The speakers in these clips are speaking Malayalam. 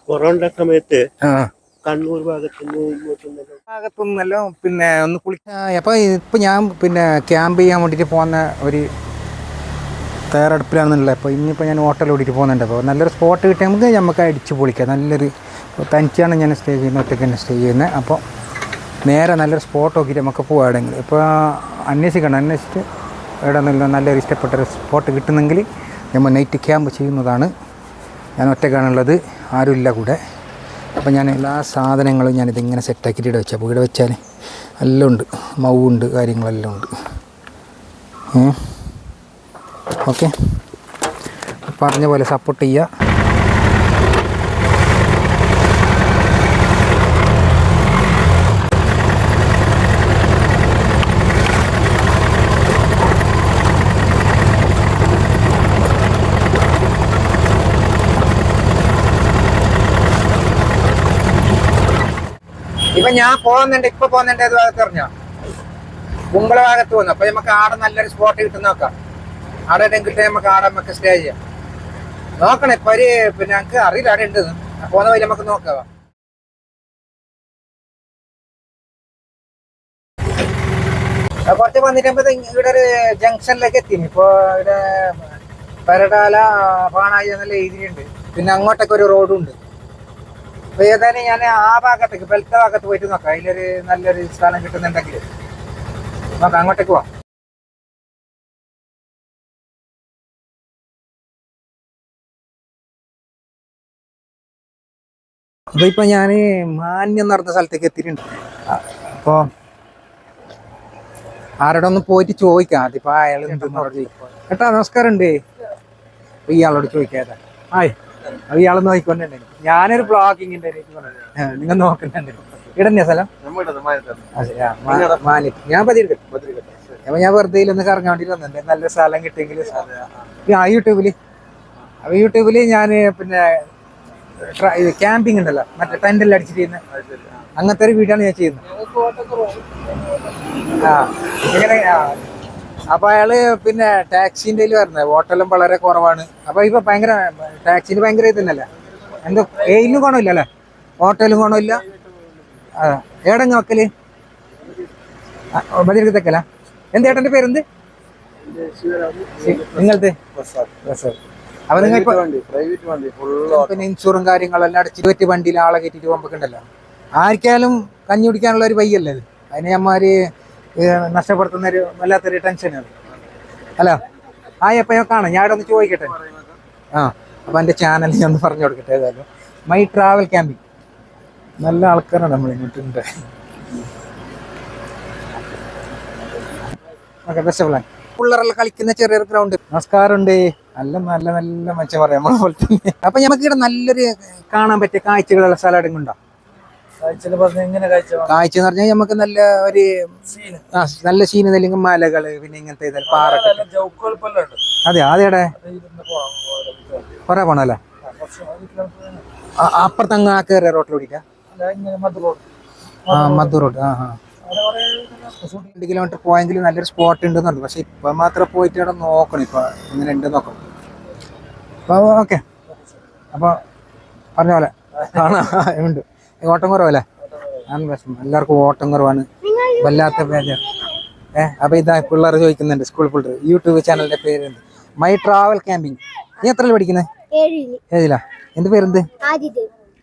കൊറോണ സമയത്ത് കണ്ണൂർ ഭാഗത്തുനിന്നല്ലോ പിന്നെ ഒന്ന് അപ്പോൾ ഇപ്പം ഞാൻ പിന്നെ ക്യാമ്പ് ചെയ്യാൻ വേണ്ടിയിട്ട് പോകുന്ന ഒരു തയ്യാറെടുപ്പിലാണെന്നുള്ളത്. അപ്പോൾ ഇനിയിപ്പോൾ ഞാൻ ഹോട്ടൽ ഓടിയിട്ട് പോകുന്നുണ്ട്. അപ്പോൾ നല്ലൊരു സ്പോട്ട് കിട്ടിയാൽ നമുക്ക് അടിച്ച് പൊളിക്കാം. നല്ലൊരു തനിച്ചാണ് ഞാൻ സ്റ്റേ ചെയ്യുന്നത്, ഒറ്റയ്ക്ക് തന്നെ സ്റ്റേ ചെയ്യുന്നത്. അപ്പോൾ നേരെ നല്ലൊരു സ്പോട്ട് നോക്കിയിട്ട് നമുക്ക് പോകാം എവിടെയെങ്കിലും. ഇപ്പോൾ അന്വേഷിച്ചിട്ട് എവിടെ നല്ലൊരു ഇഷ്ടപ്പെട്ടൊരു സ്പോട്ട് കിട്ടുന്നെങ്കിൽ നമ്മൾ നൈറ്റ് ക്യാമ്പ് ചെയ്യുന്നതാണ്. ഞാൻ ഒറ്റയ്ക്കാണുള്ളത്, ആരുമില്ല കൂടെ. അപ്പോൾ ഞാൻ എല്ലാ സാധനങ്ങളും ഞാനിതിങ്ങനെ സെറ്റാക്കിയിട്ട് ഇവിടെ വെച്ചാൽ. അപ്പോൾ ഇവിടെ വെച്ചാൽ എല്ലാം ഉണ്ട്, മൗണ്ട് കാര്യങ്ങളെല്ലാം ഉണ്ട്. ഓക്കെ, പറഞ്ഞ പോലെ സപ്പോർട്ട് ചെയ്യുക. ഇപ്പം ഞാൻ പോകുന്നുണ്ട്, ഇപ്പോൾ പോകുന്നുണ്ട്. ഏത് ഭാഗത്ത് പറഞ്ഞോ? കുമ്പള ഭാഗത്ത് പോകുന്നു. അപ്പോൾ നമുക്ക് ആടെ നല്ലൊരു സ്പോട്ട് കിട്ടുന്ന നോക്കാം. ആടെ കിട്ടിയാൽ നമുക്ക് ആടെ നമുക്ക് സ്റ്റേ ചെയ്യാം. നോക്കണം ഇപ്പം പിന്നെ ഞങ്ങൾക്ക് അറിയില്ല ആടെ ഉണ്ടെന്ന്. പോകുന്ന വഴി നമുക്ക് നോക്കാം. കുറച്ച് വന്നിട്ടുമ്പോൾ ഇവിടെ ഒരു ജംഗ്ഷനിലേക്ക് എത്തിന്. ഇപ്പോൾ ഇവിടെ പരടാല പാണായി എന്നുള്ള എഴുതിയിട്ടുണ്ട്. പിന്നെ അങ്ങോട്ടൊക്കെ ഒരു റോഡും ഉണ്ട്. അപ്പോൾ ഏതായാലും ഞാൻ ആ ഭാഗത്തേക്ക് ബെൽത്ത ഭാഗത്ത് പോയിട്ട് നോക്കാം. അതിലൊരു നല്ലൊരു സ്ഥലം കിട്ടുന്നുണ്ടെങ്കിൽ നോക്കാം, അങ്ങോട്ടേക്ക് പോവാം. അപ്പോൾ ഇപ്പോൾ ഞാൻ മാന്യം നടന്ന സ്ഥലത്തേക്ക് എത്തിയിട്ടുണ്ട്. അപ്പോൾ ആരോടെ ഒന്ന് പോയിട്ട് ചോദിക്കാം. അതിപ്പോൾ അയാൾ എന്തെന്നോട് ചോദിക്കും. കേട്ടാ, നമസ്കാരം ഉണ്ട്. അപ്പോൾ ഇയാളോട് ചോദിക്കാതെ അത് ഇയാളൊന്ന് നോക്കിക്കൊണ്ടുണ്ട്. ഞാനൊരു ബ്ലോഗിങ്ങിൻ്റെ നിങ്ങൾ നോക്കുന്നുണ്ട്. ഇടന്നെയാ സ്ഥലം? മാലിക്. ഞാൻ പതിയെടുക്കും. അപ്പോൾ ഞാൻ വെറുതെ ഒന്ന് കറങ്ങാൻ വേണ്ടിയിട്ട് വന്നിട്ടുണ്ട്. നല്ല സ്ഥലം കിട്ടിയെങ്കിൽ യൂട്യൂബിൽ ഞാൻ പിന്നെ ക്യാമ്പിംഗ് ഉണ്ടല്ലോ, മറ്റേ ടെൻ്റെല്ലാം അടിച്ചിട്ട് ചെയ്യുന്ന അങ്ങനത്തെ ഒരു വീഡിയോ ആണ് ഞാൻ ചെയ്യുന്നത്. ഇങ്ങനെ അപ്പോൾ അയാള് പിന്നെ ടാക്സിൻ്റെ വരുന്നത് ഹോട്ടലും വളരെ കുറവാണ്. അപ്പോൾ ഇപ്പോൾ ഭയങ്കര ടാക്സിന് ഭയങ്കര ഇതന്നല്ലേ, എന്തോ എയിലും ഗുണമില്ല അല്ലേ, ഹോട്ടലും ഗുണമില്ല. ഏടെങ്ങ വെക്കല്? ബദിരക്കത്തക്കല്ല. എന്ത് ഏട്ടൻ്റെ പേരെന്ത് നിങ്ങളത്? അപ്പോൾ നിങ്ങൾ ഇപ്പോൾ പിന്നെ ഇൻഷുറും കാര്യങ്ങളെല്ലാം അടച്ചിട്ട് വണ്ടിയിൽ ആളെ കയറ്റിയിട്ട് പോകുമ്പോണ്ടല്ലോ, ആർക്കാലും കഞ്ഞി കുടിക്കാനുള്ള ഒരു വയ്യല്ലേ അത്. അതിനെ അമ്മമാർ നഷ്ടപ്പെടുത്തുന്നൊരു വല്ലാത്തൊരു ടെൻഷനാണ്. ഹലോ, എപ്പോൾ ഞാൻ കാണാം. ഞാൻ ഇവിടെ ഒന്ന് ചോദിക്കട്ടെ. അപ്പോൾ എൻ്റെ ചാനൽ ഞാൻ ഒന്ന് പറഞ്ഞു കൊടുക്കട്ടെ. ഏതായാലും മൈ ട്രാവൽ ക്യാമ്പിംഗ് നല്ല ആൾക്കാരാണ് നമ്മൾ ഇങ്ങോട്ടുണ്ട്. Okay, best of luck. പിള്ളേരെല്ലാം കളിക്കുന്ന ചെറിയൊരു ഗ്രൗണ്ട്. നമസ്കാരമുണ്ട്. നല്ല നല്ല നല്ല മെച്ചം പറയാം നമ്മളെ പോലെ തന്നെ. അപ്പം നമുക്ക് ഇവിടെ നല്ലൊരു കാണാൻ പറ്റിയ കാഴ്ചകളുള്ള സ്ഥലം ഉണ്ടോ? കാഴ്ച എന്ന് പറഞ്ഞാൽ നമുക്ക് നല്ല ഒരു നല്ല സീൻ, അല്ലെങ്കിൽ മലകള്, പിന്നെ ഇങ്ങനത്തെ പാറ. അതെ, അതെടെ കൊറേ പോണല്ലേ? അപ്പുറത്തങ്ങ് കയറിയ റോട്ടിൽ ഓടിക്കാം. മധു റോഡ്. 2 കിലോമീറ്റർ പോയെങ്കിൽ നല്ലൊരു സ്പോട്ട് ഉണ്ടെന്ന് പറഞ്ഞു. പക്ഷെ ഇപ്പൊ മാത്രം പോയിട്ട് അവിടെ നോക്കണം. ഇപ്പൊ ഇങ്ങനെ ഉണ്ട് നോക്കണം. അപ്പോൾ ഓക്കെ, അപ്പോൾ പറഞ്ഞ പോലെ കാണാം. ഉണ്ട് ഓട്ടം കുറവല്ലേ? ആണ് പ്രശ്നം, എല്ലാവർക്കും ഓട്ടം കുറവാണ്, വല്ലാത്ത പേജ്. അപ്പോൾ ഇതാ പിള്ളേർ ചോദിക്കുന്നുണ്ട്, സ്കൂൾ പിള്ളേർ. യൂട്യൂബ് ചാനലിന്റെ പേര് മൈ ട്രാവൽ ക്യാമ്പിംഗ്. നീ എത്രയിൽ പഠിക്കുന്നത്? 7ലാ. എന്ത് പേരെന്ത്?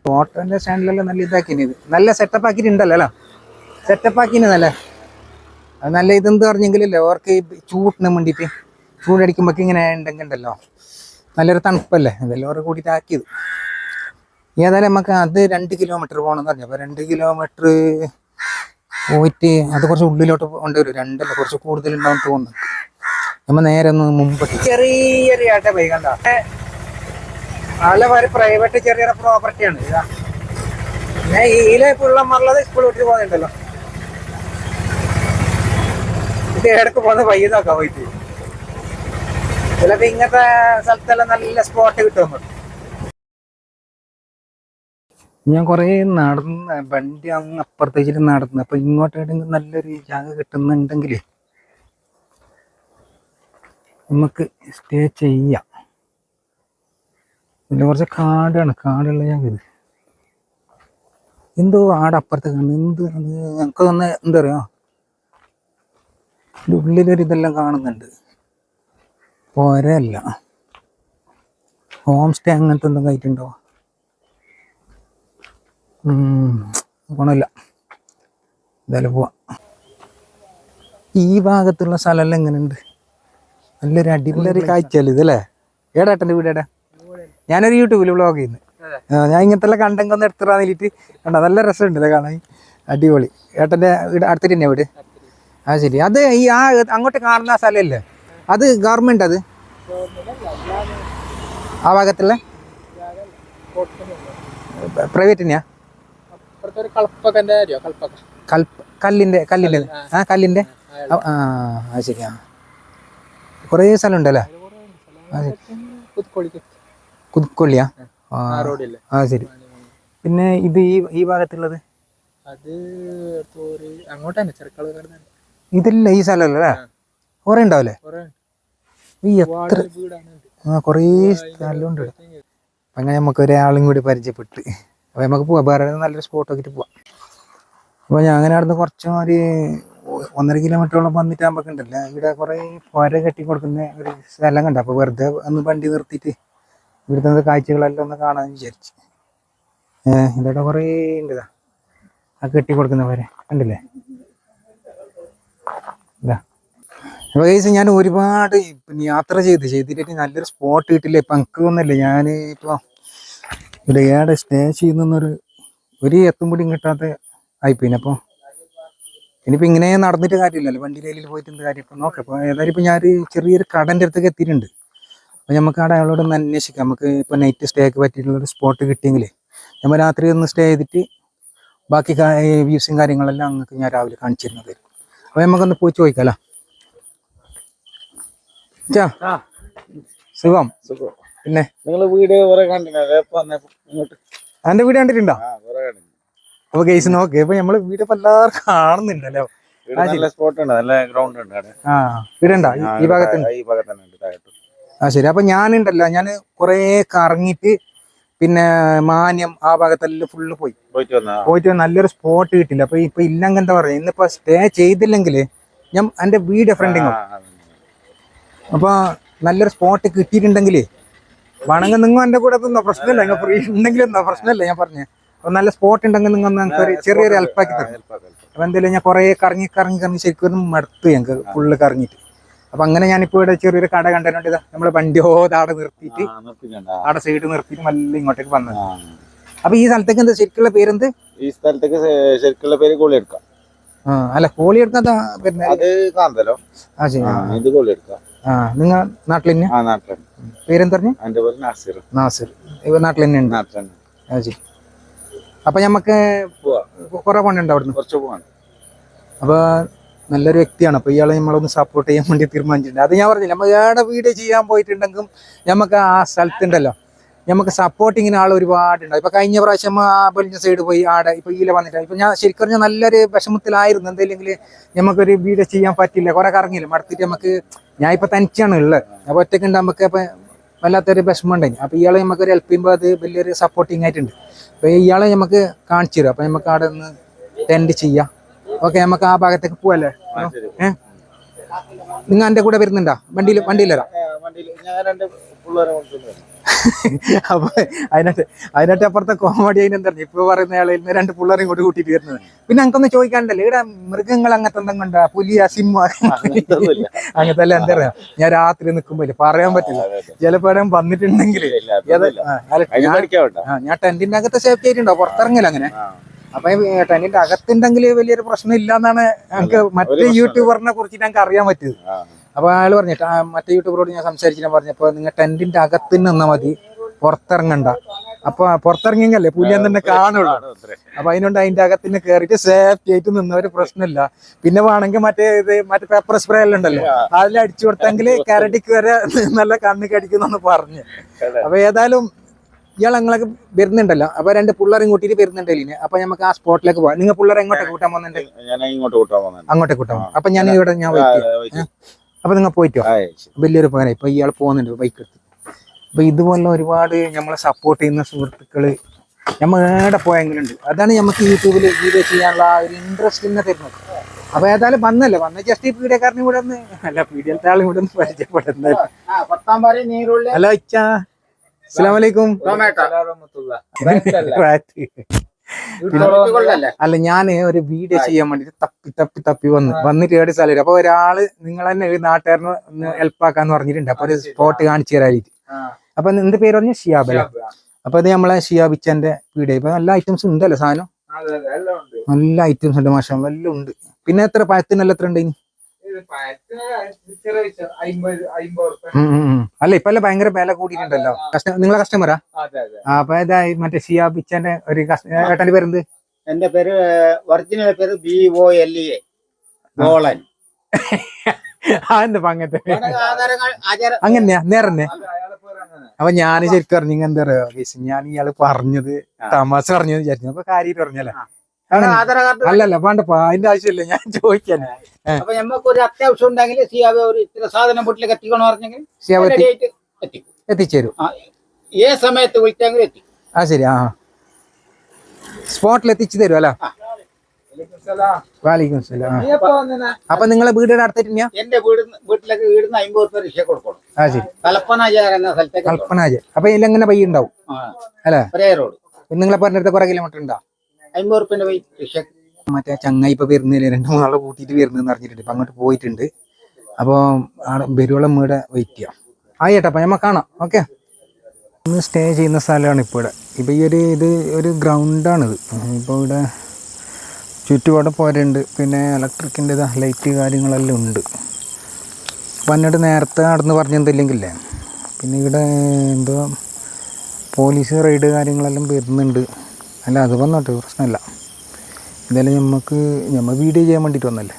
ഓട്ടോന്റെ സ്റ്റാൻഡിലെല്ലാം നല്ല ഇതാക്കിന്, ഇത് നല്ല സെറ്റപ്പ് ആക്കിയിട്ടുണ്ടല്ലോ അല്ലോ. സെറ്റപ്പ് ആക്കിന് നല്ല അത് നല്ല ഇതെന്ത് പറഞ്ഞെങ്കിലല്ലേ അവർക്ക് ചൂടിന് വേണ്ടിയിട്ട്, ചൂടടിക്കുമ്പോൾ ഇങ്ങനെ ഉണ്ടെങ്കിൽ ഉണ്ടല്ലോ നല്ലൊരു തണുപ്പല്ലേ, അതെല്ലാം അവർക്ക് കൂടിയിട്ട് ആക്കിയത്. ഏതായാലും നമുക്ക് അത് 2 കിലോമീറ്റർ പോകണമെന്ന് പറഞ്ഞു. അപ്പോൾ 2 കിലോമീറ്റർ പോയിട്ട് അത് കുറച്ച് ഉള്ളിലോട്ട് കൊണ്ടുവരും. 2 കുറച്ച് കൂടുതലുണ്ടാവും തോന്നുന്നു. നമ്മൾ നേരെ ഒന്ന് മുമ്പ് ചെറിയൊരു ആട്ട പോയി കണ്ട നല്ല പ്രൈവറ്റ് ചെറിയ പ്രോപ്പർട്ടിയാണ്. ഇതാ പിന്നെ ഇതിലെ പിള്ളമാരുള്ളത് സ്കൂൾ വിട്ട് പോകുന്നുണ്ടല്ലോ. ഇത് ഇടക്ക് പോകുന്ന വയ്യ നോക്കാം പോയിട്ട്. ചിലപ്പോൾ ഇങ്ങനത്തെ സ്ഥലത്തെല്ലാം നല്ല സ്പോട്ട് കിട്ടും. ഞാൻ കുറേ നടന്ന് വണ്ടി അങ്ങ് അപ്പുറത്തേക്ക് നടന്നു. അപ്പം ഇങ്ങോട്ടെങ്കിലും നല്ലൊരു ജാഗ കിട്ടുന്നുണ്ടെങ്കിൽ നമുക്ക് സ്റ്റേ ചെയ്യാം. പിന്നെ കുറച്ച് കാടാണ്, കാടുള്ള ജാഗ ഇത്. എന്തോ ആടെ അപ്പുറത്ത് കണ്ട് എന്ത് ഞങ്ങൾക്ക് തന്നെ എന്താ പറയുക ഉള്ളിലൊരു ഇതെല്ലാം കാണുന്നുണ്ട്. പോരല്ല ഹോം സ്റ്റേ അങ്ങനത്തെ എന്തെങ്കിലും ആയിട്ടുണ്ടോ? ഗുണമില്ല. എന്തായാലും പോവാം. ഈ ഭാഗത്തുള്ള സ്ഥലമെല്ലാം എങ്ങനെയുണ്ട്? നല്ലൊരു അടിപൊളി കാഴ്ചയല്ലേ ഇതല്ലേ? ഏടാ ഏട്ടൻ്റെ വീട് ഏടാ? ഞാനൊരു യൂട്യൂബിൽ വ്ളോഗ് ചെയ്യുന്നു. ഞാൻ ഇങ്ങനത്തെ എല്ലാം കണ്ടെങ്കിൽ ഒന്ന് എടുത്തിടാൻ വേണ്ടിയിട്ട് കണ്ടോ, നല്ല രസമുണ്ടല്ലേ കാണാൻ, അടിപൊളി. ഏട്ടൻ്റെ വീട് അടുത്തിട്ട് തന്നെയാണ് വീട്? ആ ശരി. അത് ഈ അങ്ങോട്ട് കാണുന്ന സ്ഥലമല്ലേ അത് ഗവൺമെൻറ്? അത് ആ ഭാഗത്തുള്ള പ്രൈവറ്റ് തന്നെയാ? കല്ലിൻ്റെ ആ ശരി. ആ കുറേ സ്ഥലം ഉണ്ടല്ലേ? കുതുക്കൊള്ളിയാ? ആ ശരി. പിന്നെ ഇത് ഈ ഭാഗത്തുള്ളത് ഇതല്ല ഈ സ്ഥലമല്ലേ? കുറേ ഉണ്ടാവില്ലേ? ഈ എത്ര കുറേ സ്ഥലമുണ്ട്. അങ്ങനെ നമുക്ക് ഒരാളും കൂടി പരിചയപ്പെട്ട് അപ്പോൾ നമുക്ക് പോവാം. വേറെ നല്ലൊരു സ്പോട്ട് നോക്കിയിട്ട് പോവാം. അപ്പോൾ ഞാൻ അങ്ങനെ നടന്ന് കുറച്ചും ഒരു 1.5 കിലോമീറ്ററോളം വന്നിട്ട് നമുക്ക് ഉണ്ടല്ലോ ഇവിടെ കുറേ പുര കെട്ടി കൊടുക്കുന്ന ഒരു സ്ഥലം കണ്ട. അപ്പോൾ വെറുതെ ഒന്ന് വണ്ടി നിർത്തിയിട്ട് ഇവിടുത്തെ കാഴ്ചകളെല്ലാം ഒന്ന് കാണാമെന്ന് വിചാരിച്ചു. ഇവിടെ കുറേ ഉണ്ട് ആ കെട്ടി കൊടുക്കുന്ന പുര കണ്ടില്ലേ? ഇതാ. അപ്പോൾ കേസ് ഞാൻ ഒരുപാട് പിന്നെ യാത്ര ചെയ്തിട്ട് നല്ലൊരു സ്പോട്ട് കിട്ടില്ല. ഇപ്പം എനിക്ക് തോന്നുന്നില്ല ഞാൻ ഇപ്പോൾ ഇവിടെ ഏടെ സ്റ്റേ ചെയ്യുന്നൊരു എത്തും പിടിയും കിട്ടാത്ത ആയിപ്പോയിന്. അപ്പോൾ ഇനിയിപ്പോൾ ഇങ്ങനെ നടന്നിട്ട് കാര്യമില്ലല്ലോ, വണ്ടിയിൽ പോയിട്ട് എന്ത് കാര്യം. ഇപ്പം നോക്കാം. അപ്പോൾ ഏതായാലും ഇപ്പോൾ ഞാനൊരു ചെറിയൊരു കടൻ്റെ അടുത്തേക്ക് എത്തിയിട്ടുണ്ട്. അപ്പോൾ നമുക്ക് അവിടെ അയാളോടൊന്ന് അന്വേഷിക്കാം. നമുക്ക് ഇപ്പോൾ നൈറ്റ് സ്റ്റേക്ക് പറ്റിയിട്ടുള്ളൊരു സ്പോട്ട് കിട്ടിയെങ്കിൽ നമ്മൾ രാത്രി ഒന്ന് സ്റ്റേ ചെയ്തിട്ട് ബാക്കി വ്യൂസും കാര്യങ്ങളെല്ലാം അങ്ങക്ക് ഞാൻ രാവിലെ കാണിച്ചു തരുന്നതായിരിക്കും. അപ്പോൾ നമുക്കൊന്ന് പോയി ചോദിക്കാമല്ലോ. സുഖം. പിന്നെ നിങ്ങള് വീട് എന്റെ വീട് കണ്ടിട്ടുണ്ടോ? അപ്പൊ കേസ് നോക്ക്. ഇപ്പൊ നമ്മള് വീട് ഇപ്പൊ എല്ലാവരും കാണുന്നുണ്ടല്ലോ. വീടുണ്ടോ ഈ ഭാഗത്തുണ്ട്? ആ ശരി. അപ്പൊ ഞാനുണ്ടല്ലോ, ഞാൻ കൊറേ കറങ്ങിട്ട് പിന്നെ മാന്യം ആ ഭാഗത്തെല്ലാം ഫുള്ള് പോയിട്ട് നല്ലൊരു സ്പോട്ട് കിട്ടില്ല. അപ്പൊ ഇപ്പൊ ഇല്ലെങ്കിൽ എന്താ പറയാ, ഇന്നിപ്പോ സ്റ്റേ ചെയ്തില്ലെങ്കിൽ ഞാൻ എന്റെ വീട് ഫ്രണ്ടിങ്ങോ. അപ്പൊ നല്ലൊരു സ്പോട്ട് കിട്ടിയിട്ടുണ്ടെങ്കിൽ വേണമെങ്കിൽ നിങ്ങൾ എന്റെ കൂടെ തന്നോ, പ്രശ്നമില്ല. നിങ്ങൾ ഫ്രീ ഉണ്ടെങ്കിലും പ്രശ്നമില്ല. ഞാൻ പറഞ്ഞേ അപ്പൊ നല്ല സ്പോട്ട് ഉണ്ടെങ്കിൽ നിങ്ങൾ ഞങ്ങൾക്ക് ഒരു ചെറിയൊരു ഹെൽപ്പാക്കി തരും. അപ്പൊ എന്തായാലും ഞാൻ കുറെ കറങ്ങി ശരിക്കും മടുത്തു ഞങ്ങൾക്ക് ഫുള്ള് കറങ്ങിയിട്ട്. അപ്പൊ അങ്ങനെ ഞാനിപ്പോ ഇവിടെ ചെറിയൊരു കട കണ്ടിട്ടുണ്ട്. നമ്മളെ വണ്ടിയോ താടെ നിർത്തിയിട്ട് ആടെ സൈഡ് നിർത്തിയിട്ട് നല്ല ഇങ്ങോട്ടേക്ക് വന്നത്. അപ്പൊ ഈ സ്ഥലത്തേക്ക് എന്താ ശരിക്കുള്ള പേരെന്ത്? ഈ സ്ഥലത്തേക്ക് ശരിക്കുള്ള പേര് കോളിയെടുക്കാം. അല്ല കോളി എടുക്കാത്ത നിങ്ങ നാട്ടിൽ തന്നെ? പേരെന്താ പറഞ്ഞു? നാസിർ. ഇവ നാട്ടിൽ തന്നെ ഉണ്ട്. ശരി. അപ്പൊ ഞമ്മക്ക് കുറെ പണുണ്ട് അവിടുന്ന്? അപ്പൊ നല്ലൊരു വ്യക്തിയാണ്. അപ്പൊ ഇയാളെ നമ്മളൊന്ന് സപ്പോർട്ട് ചെയ്യാൻ വേണ്ടി തീരുമാനിച്ചിട്ടുണ്ട്. അത് ഞാൻ പറഞ്ഞില്ല, നമ്മൾ ഏടെ വീഡിയോ ചെയ്യാൻ പോയിട്ടുണ്ടെങ്കിലും നമുക്ക് ആ സ്ഥലത്തുണ്ടല്ലോ നമുക്ക് സപ്പോർട്ടിങ്ങിന് ആൾ ഒരുപാടുണ്ട്. ഇപ്പൊ കഴിഞ്ഞ പ്രാവശ്യം ആ ബലിഞ്ഞ സൈഡ് പോയി ആടെ ഇപ്പൊ ഈല വന്നിട്ടാണ്. ഇപ്പൊ ഞാൻ ശരിക്കും പറഞ്ഞാൽ നല്ലൊരു വിഷമത്തിലായിരുന്നു. എന്തെങ്കിലും നമുക്കൊരു വീഡിയോ ചെയ്യാൻ പറ്റില്ല, കുറെ കറങ്ങില്ല മടുത്തിട്ട്. നമുക്ക് ഞാൻ ഇപ്പൊ തനിച്ചാണ് ഉള്ളത്. അപ്പൊ ഒറ്റക്കുണ്ട്. നമുക്ക് അപ്പൊ വല്ലാത്തൊരു വിഷമം ഉണ്ടായി. അപ്പൊ ഇയാളെ നമുക്കൊരു ഹെൽപ്പ് ചെയ്യുമ്പോൾ അത് വലിയൊരു സപ്പോർട്ടിങ് ആയിട്ടുണ്ട്. അപ്പൊ ഇയാളെ നമുക്ക് കാണിച്ചു തരും. അപ്പൊ നമുക്ക് അവിടെ ഒന്ന് ടെൻഡ് ചെയ്യാം. ഓക്കെ, നമുക്ക് ആ ഭാഗത്തേക്ക് പോവല്ലേ? നിങ്ങൾ എന്റെ കൂടെ വരുന്നുണ്ടോ? വണ്ടിയിലരാ? അപ്പൊ അതിനകത്ത് അപ്പുറത്തെ കോമഡി അതിനെന്താ ഇപ്പൊ പറയുന്ന ആളിൽ നിന്ന് 2 പിള്ളേരെയും കൂടി കൂട്ടിയിട്ട് വരുന്നത്. പിന്നെ ഞങ്ങൾക്കൊന്ന് ചോദിക്കാണ്ടല്ലോ, ഇവിടെ മൃഗങ്ങൾ അങ്ങനത്തെ എന്തെങ്കിലും ഉണ്ടോ? പുലിയ, സിംഹ അങ്ങനത്തെ അല്ല. എന്താ പറയാ, ഞാൻ രാത്രി നിൽക്കുമ്പോ പറയാൻ പറ്റില്ല, ചിലപ്പോ വന്നിട്ടുണ്ടെങ്കിൽ ഞാൻ ടെന്റിന്റെ അകത്ത് സേഫ്റ്റി ആയിട്ടുണ്ടോ? പുറത്തിറങ്ങില്ല അങ്ങനെ. അപ്പൊ ടെന്റിന്റെ അകത്തുണ്ടെങ്കിൽ വലിയൊരു പ്രശ്നം ഇല്ലാന്നാണ് ഞങ്ങൾക്ക് മറ്റേ യൂട്യൂബറിനെ കുറിച്ച് ഞങ്ങൾക്ക് അറിയാൻ പറ്റിയത്. അപ്പൊ അയാൾ പറഞ്ഞിട്ട് മറ്റേ യൂട്യൂബറോട് ഞാൻ സംസാരിച്ചിട്ട് പറഞ്ഞപ്പോ നിങ്ങൾ ടെന്റിന്റെ അകത്ത് നിന്നാ മതി, പുറത്തിറങ്ങണ്ട. അപ്പൊ പുറത്തിറങ്ങിയല്ലേ പുലിയാൻ തന്നെ കാണുള്ളൂ. അപ്പൊ അതിനോണ്ട് അതിന്റെ അകത്തിന് കയറിയിട്ട് സേഫ്റ്റി ആയിട്ട് നിന്നൊരു പ്രശ്നമില്ല. പിന്നെ വേണമെങ്കിൽ മറ്റേ പേപ്പർ സ്പ്രേ എല്ലാം ഉണ്ടല്ലോ, അതിൽ അടിച്ചു കൊടുത്തെങ്കിൽ കരടിക്ക് വരെ നല്ല കണ്ണ് കടിക്കുന്നെന്ന് പറഞ്ഞു. അപ്പൊ ഏതായാലും ഇയാൾ ഞങ്ങളൊക്കെ വരുന്നുണ്ടല്ലോ. അപ്പൊ 2 പിള്ളേരും കൂട്ടിയിട്ട് വരുന്നുണ്ടല്ലേ. അപ്പൊ നമുക്ക് ആ സ്പോട്ടിലേക്ക് പോവാം. നിങ്ങൾ പിള്ളേരെ എങ്ങോട്ടേക്ക് കൂട്ടാൻ പോകുന്നുണ്ട്? അങ്ങോട്ടേക്ക് കൂട്ടാൻ. അപ്പൊ ഞാൻ ഇവിടെ ഞാൻ വെയിറ്റ്. അപ്പൊ നിങ്ങൾ പോയിട്ടോ, വലിയൊരു ഉപകാരം. ഇപ്പൊ ഇയാൾ പോകുന്നുണ്ട് ബൈക്ക് എടുത്ത്. അപ്പൊ ഇതുപോലെ ഒരുപാട് നമ്മളെ സപ്പോർട്ട് ചെയ്യുന്ന സുഹൃത്തുക്കള് നമ്മൾ ഏടെ പോയെങ്കിലുണ്ട്. അതാണ് നമുക്ക് യൂട്യൂബിൽ വീഡിയോ ചെയ്യാനുള്ള ആ ഒരു ഇൻട്രസ്റ്റ് തന്നെ തരുന്നത്. അപ്പൊ ഏതായാലും വന്ന ജസ്റ്റ് ഈ പീഡിയക്കാരനും കൂടെ ഒന്ന് അല്ല പീഡിയത്തെ ആളും കൂടെ ഒന്ന് പരിചയപ്പെടുന്നത്. ഹലോ ഇച്ചാ, അസ്സലാമു അലൈക്കും. അല്ല ഞാന് ഒരു വീഡിയോ ചെയ്യാൻ വേണ്ടിട്ട് തപ്പി വന്നിട്ട് ഏഴ് സ്ഥലം. അപ്പൊ ഒരാള് നിങ്ങൾ തന്നെ ഒരു നാട്ടുകാരന് ഒന്ന് ഹെൽപ്പ് ആക്കാന്ന് പറഞ്ഞിട്ടുണ്ട്. അപ്പൊ ഒരു സ്പോട്ട് കാണിച്ചു തരാനായിട്ട്. അപ്പൊ എന്ത് പേര് പറഞ്ഞു? ഷിയാബ് അല്ലേ? അപ്പൊ ഇത് നമ്മളെ ഷിയാബിച്ചന്റെ വീഡിയോ. ഇപ്പൊ നല്ല ഐറ്റംസ് ഉണ്ടല്ലോ സാധനം, നല്ല ഐറ്റംസ് ഉണ്ട്, മാഷാ എല്ലാം ഉണ്ട്. പിന്നെ എത്ര പഴത്തിനെല്ലാം എത്ര ഉണ്ട്? അല്ല ഇപ്പൊ എല്ലാം ഭയങ്കര വില കൂടിയിട്ടുണ്ടല്ലോ. നിങ്ങളെ കസ്റ്റമറാ? അപ്പൊ ഇതാ മറ്റേ ഷിയാബിച്ചന്റെ ഒരു ഏട്ടന്റെ പേരെന്ത്? എന്റെ പേര് ഒറിജിനൽ പേര് BOLA ഗോളൻ. അങ്ങനെയാ നേരന്നെ. അപ്പൊ ഞാൻ ശരിക്കും പറഞ്ഞു എന്താ പറയാ, ഞാൻ ഇയാള് പറഞ്ഞത് തമാശ പറഞ്ഞത് വിചാരിച്ചു. അപ്പൊ കാര്യമായിട്ട് പറഞ്ഞല്ലേ? അല്ലല്ല വേണ്ടപ്പോ അതിന്റെ ആവശ്യമില്ല, ഞാൻ ചോദിക്കാൻ. അപ്പൊ നമുക്ക് ഒരു അത്യാവശ്യം ഉണ്ടെങ്കിൽ സിയാബ് ഒരു ഇത്ര സാധനം വീട്ടിലേക്ക് എത്തിക്കണം പറഞ്ഞെങ്കിൽ എത്തിച്ചേരും. ഏത് സമയത്ത് വിളിച്ചെങ്കിൽ എത്തി. ആ ശരി. ആ സ്പോട്ടിൽ എത്തിച്ചു തരും അല്ല? വാലിക്കും സലാം. അപ്പൊ നിങ്ങളെ വീടിന്റെ അടുത്തിട്ട് എന്റെ വീട്ടിലേക്ക് വീടിന് 50 രൂപ റിക്ഷ കൊടുക്കണം. ആ ശരി. കൽപ്പനാജ് എന്ന സ്ഥലത്തേക്ക്. കൽപ്പനാജ്. അപ്പൊ ഇതിലെങ്ങനെ പയ്യ ഉണ്ടാവും അല്ലേ? റോഡ്. നിങ്ങളെ പറഞ്ഞിടത്ത് കുറെ കിലോമീറ്റർ ഉണ്ടാ? 50 രൂപ റിക്ഷ. മറ്റേ ചങ്ങായി ഇപ്പൊ വരുന്നില്ല, 2-3 ആളെ കൂട്ടിയിട്ട് വരുന്നെന്ന് അറിഞ്ഞിട്ടുണ്ട്. ഇപ്പൊ അങ്ങോട്ട് പോയിട്ടുണ്ട്. അപ്പൊ ബരുവളം വീടെ വെയിറ്റ് ചെയ്യാം. ആയിട്ടപ്പ ഞമ്മ കാണാം. ഓക്കെ. ഇന്ന് സ്റ്റേ ചെയ്യുന്ന സ്ഥലമാണ് ഇപ്പോൾ ഇവിടെ. ഇപ്പൊ ഈ ഇത് ഒരു ഗ്രൗണ്ടാണിത്. ഇപ്പോൾ ഇവിടെ ചുറ്റുപാട് പോരുണ്ട്. പിന്നെ ഇലക്ട്രിക്കിൻ്റെ ലൈറ്റ് കാര്യങ്ങളെല്ലാം ഉണ്ട്. അപ്പം എന്നിട്ട് നേരത്തെ നടന്ന് പറഞ്ഞെന്തില്ലെങ്കിലേ പിന്നെ ഇവിടെ എന്തോ പോലീസ് റെയ്ഡ് കാര്യങ്ങളെല്ലാം വരുന്നുണ്ട്. അല്ല അത് വന്നോട്ടെ, പ്രശ്നമല്ല. എന്തായാലും നമ്മൾ വീഡിയോ ചെയ്യാൻ വേണ്ടിയിട്ട് വന്നല്ലേ.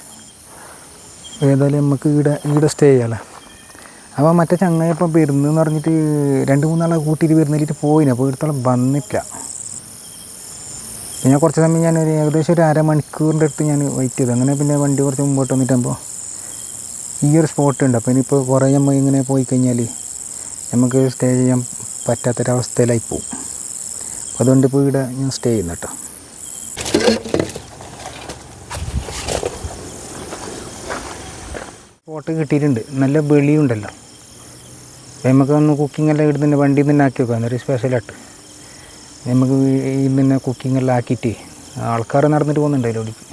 ഏതായാലും നമുക്ക് ഇവിടെ സ്റ്റേ ചെയ്യാമല്ലേ. അപ്പോൾ മറ്റേ ചങ്ങായിപ്പം വരുന്നതെന്ന് പറഞ്ഞിട്ട് 2-3 ആളെ കൂട്ടിയിട്ട് വരുന്നതിട്ട് പോയിന്. അപ്പോൾ ഇടത്തോളം വന്നിട്ടില്ല. പിന്നെ കുറച്ച് സമയം ഞാനൊരു ഏകദേശം ഒരു അരമണിക്കൂറിൻ്റെ അടുത്ത് ഞാൻ വെയിറ്റ് ചെയ്തു. അങ്ങനെ പിന്നെ വണ്ടി കുറച്ച് മുമ്പോട്ട് വന്നിട്ടാകുമ്പോൾ ഈ ഒരു സ്പോട്ട് ഉണ്ട്. അപ്പോൾ ഇനിയിപ്പോൾ കുറേ നമ്മൾ ഇങ്ങനെ പോയി കഴിഞ്ഞാൽ നമുക്ക് സ്റ്റേ ചെയ്യാൻ പറ്റാത്തൊരവസ്ഥയിലായി പോകും. അപ്പോൾ അതുകൊണ്ട് ഇപ്പോൾ ഇവിടെ ഞാൻ സ്റ്റേ ചെയ്യുന്നു കേട്ടോ. സ്പോട്ട് കിട്ടിയിട്ടുണ്ട്. നല്ല വെളിയുണ്ടല്ലോ. അപ്പോൾ നമുക്ക് ഒന്ന് കുക്കിംഗ് എല്ലാം ഇവിടെ നിന്ന് വണ്ടിയിൽ നിന്ന് തന്നെ ആക്കി വെക്കാം. എന്നൊരു സ്പെഷ്യലായിട്ട് നമുക്ക് ഇതിൽ തന്നെ കുക്കിംഗ് എല്ലാം ആക്കിയിട്ട് ആൾക്കാർ നടന്നിട്ട് പോകുന്നുണ്ട് അതിലോടിക്ക്.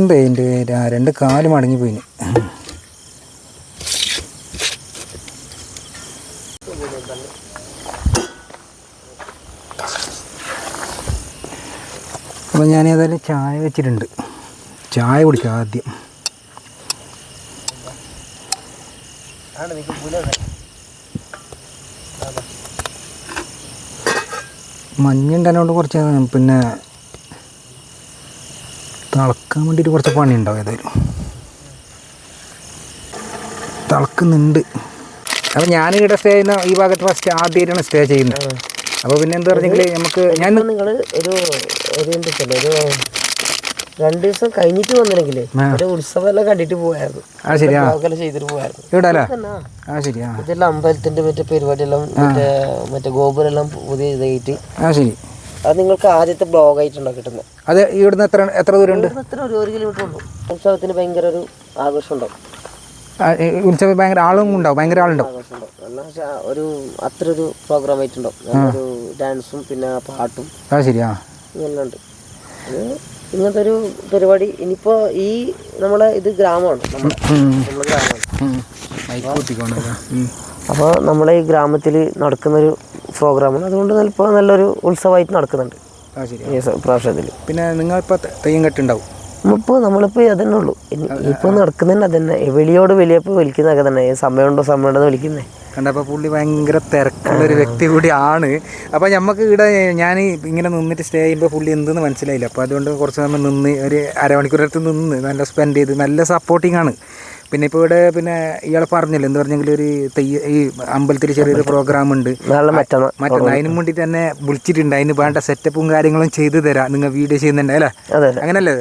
എന്താ എൻ്റെ 2 കാല് മടങ്ങി പോയിന്. അപ്പോൾ ഞാൻ ഏതായാലും ചായ വെച്ചിട്ടുണ്ട്. ചായ കുടിക്കാം ആദ്യം. മഞ്ഞുണ്ടതിനോട് കുറച്ച് പിന്നെ തിളക്കാൻ വേണ്ടിയിട്ട് കുറച്ച് പണി ഉണ്ടാവും. ഏതായാലും തിളക്കുന്നുണ്ട്. അപ്പോൾ ഞാനിവിടെ സ്റ്റേ ചെയ്യുന്ന ഈ ഭാഗത്ത് ഫസ്റ്റ് ആദ്യമായിട്ടാണ് സ്റ്റേ ചെയ്യുന്നത്. അപ്പോൾ പിന്നെ എന്താ പറഞ്ഞെങ്കിൽ നമുക്ക് നിങ്ങൾ ഒരു ഒരു 2 ദിവസം കഴിഞ്ഞിട്ട് വന്നില്ലെങ്കിലേ ഒരു ഉത്സവം എല്ലാം കണ്ടിട്ട് പോയായിരുന്നു. ആ ശരിയാ ചെയ്തിട്ട് പോയായിരുന്നു ഇവിടെ അല്ലേ? ആ ശരിയാ. ഇതെല്ലാം അമ്പലത്തിന്റെ മറ്റേ പരിപാടിയെല്ലാം മറ്റേ ഗോപുരെല്ലാം പുതിയ ഇതായിട്ട്. ആ ശരി. അത് നിങ്ങൾക്ക് ആദ്യത്തെ ബ്ലോഗ് ആയിട്ടുണ്ടോ കിട്ടുന്നത്? അത് ഇവിടുന്ന് എത്ര ദൂരം ഉണ്ട്? ഒരു 1 കിലോമീറ്റർ ഉള്ളൂ. ഉത്സവത്തിന് ഭയങ്കര ഒരു ആഘോഷം ഉണ്ടാവും. ഉത്സവം ഭയങ്കര ആളും ഉണ്ടാവും, ഭയങ്കര ആളുണ്ടാവും. ഒരു അത്ര ഒരു പ്രോഗ്രാം ആയിട്ടുണ്ടാവും. ഒരു ഡാൻസും പിന്നെ പാട്ടും. ആ ശരിയാ ഇതെല്ലാം ഉണ്ട്. ഇങ്ങനത്തെ ഒരു പരിപാടി ഇനിയിപ്പോ ഈ നമ്മളെ ഇത് ഗ്രാമമാണ്, നമ്മളെ ഗ്രാമമാണ്. അപ്പോൾ നമ്മളെ ഈ ഗ്രാമത്തിൽ നടക്കുന്നൊരു പ്രോഗ്രാമാണ്. അതുകൊണ്ട് ഇപ്പോൾ നല്ലൊരു ഉത്സവമായിട്ട് നടക്കുന്നുണ്ട് ഈ പ്രാവശ്യത്തിൽ. പിന്നെ നിങ്ങളിപ്പോൾ തെയ്യം കെട്ടുണ്ടാവും? നമ്മളിപ്പോൾ അതന്നെ ഉള്ളൂ ഇപ്പോൾ നടക്കുന്നതന്നെ അതന്നെ. വെളിയോട് വലിയപ്പോൾ വിളിക്കുന്നതൊക്കെ തന്നെ സമയമുണ്ടോ സമയമുണ്ടോ വിളിക്കുന്നേ. കണ്ടപ്പോൾ പുള്ളി ഭയങ്കര തിരക്കുള്ളൊരു വ്യക്തി കൂടിയാണ്. അപ്പോൾ നമുക്ക് ഇവിടെ ഞാൻ ഇങ്ങനെ നിന്നിട്ട് സ്റ്റേ ചെയ്യുമ്പോൾ പുള്ളി എന്തെന്ന് മനസ്സിലായില്ല. അപ്പോൾ അതുകൊണ്ട് കുറച്ച് സമയം നിന്ന് ഒരു അരമണിക്കൂറടുത്ത് നിന്ന് നല്ല സ്പെൻഡ് ചെയ്ത് നല്ല സപ്പോർട്ടിങ് ആണ്. പിന്നെ ഇപ്പോൾ ഇവിടെ പിന്നെ ഇയാൾ പറഞ്ഞല്ലോ എന്ത് പറഞ്ഞെങ്കിൽ ഒരു ഈ അമ്പലത്തിൽ ചെറിയൊരു പ്രോഗ്രാം ഉണ്ട് മറ്റൊന്ന് അതിനും വേണ്ടി തന്നെ വിളിച്ചിട്ടുണ്ട്. അതിന് വേണ്ട സെറ്റപ്പും കാര്യങ്ങളും ചെയ്തു തരാം നിങ്ങൾ വീഡിയോ ചെയ്യുന്നുണ്ട് അല്ലേ? അങ്ങനല്ലേ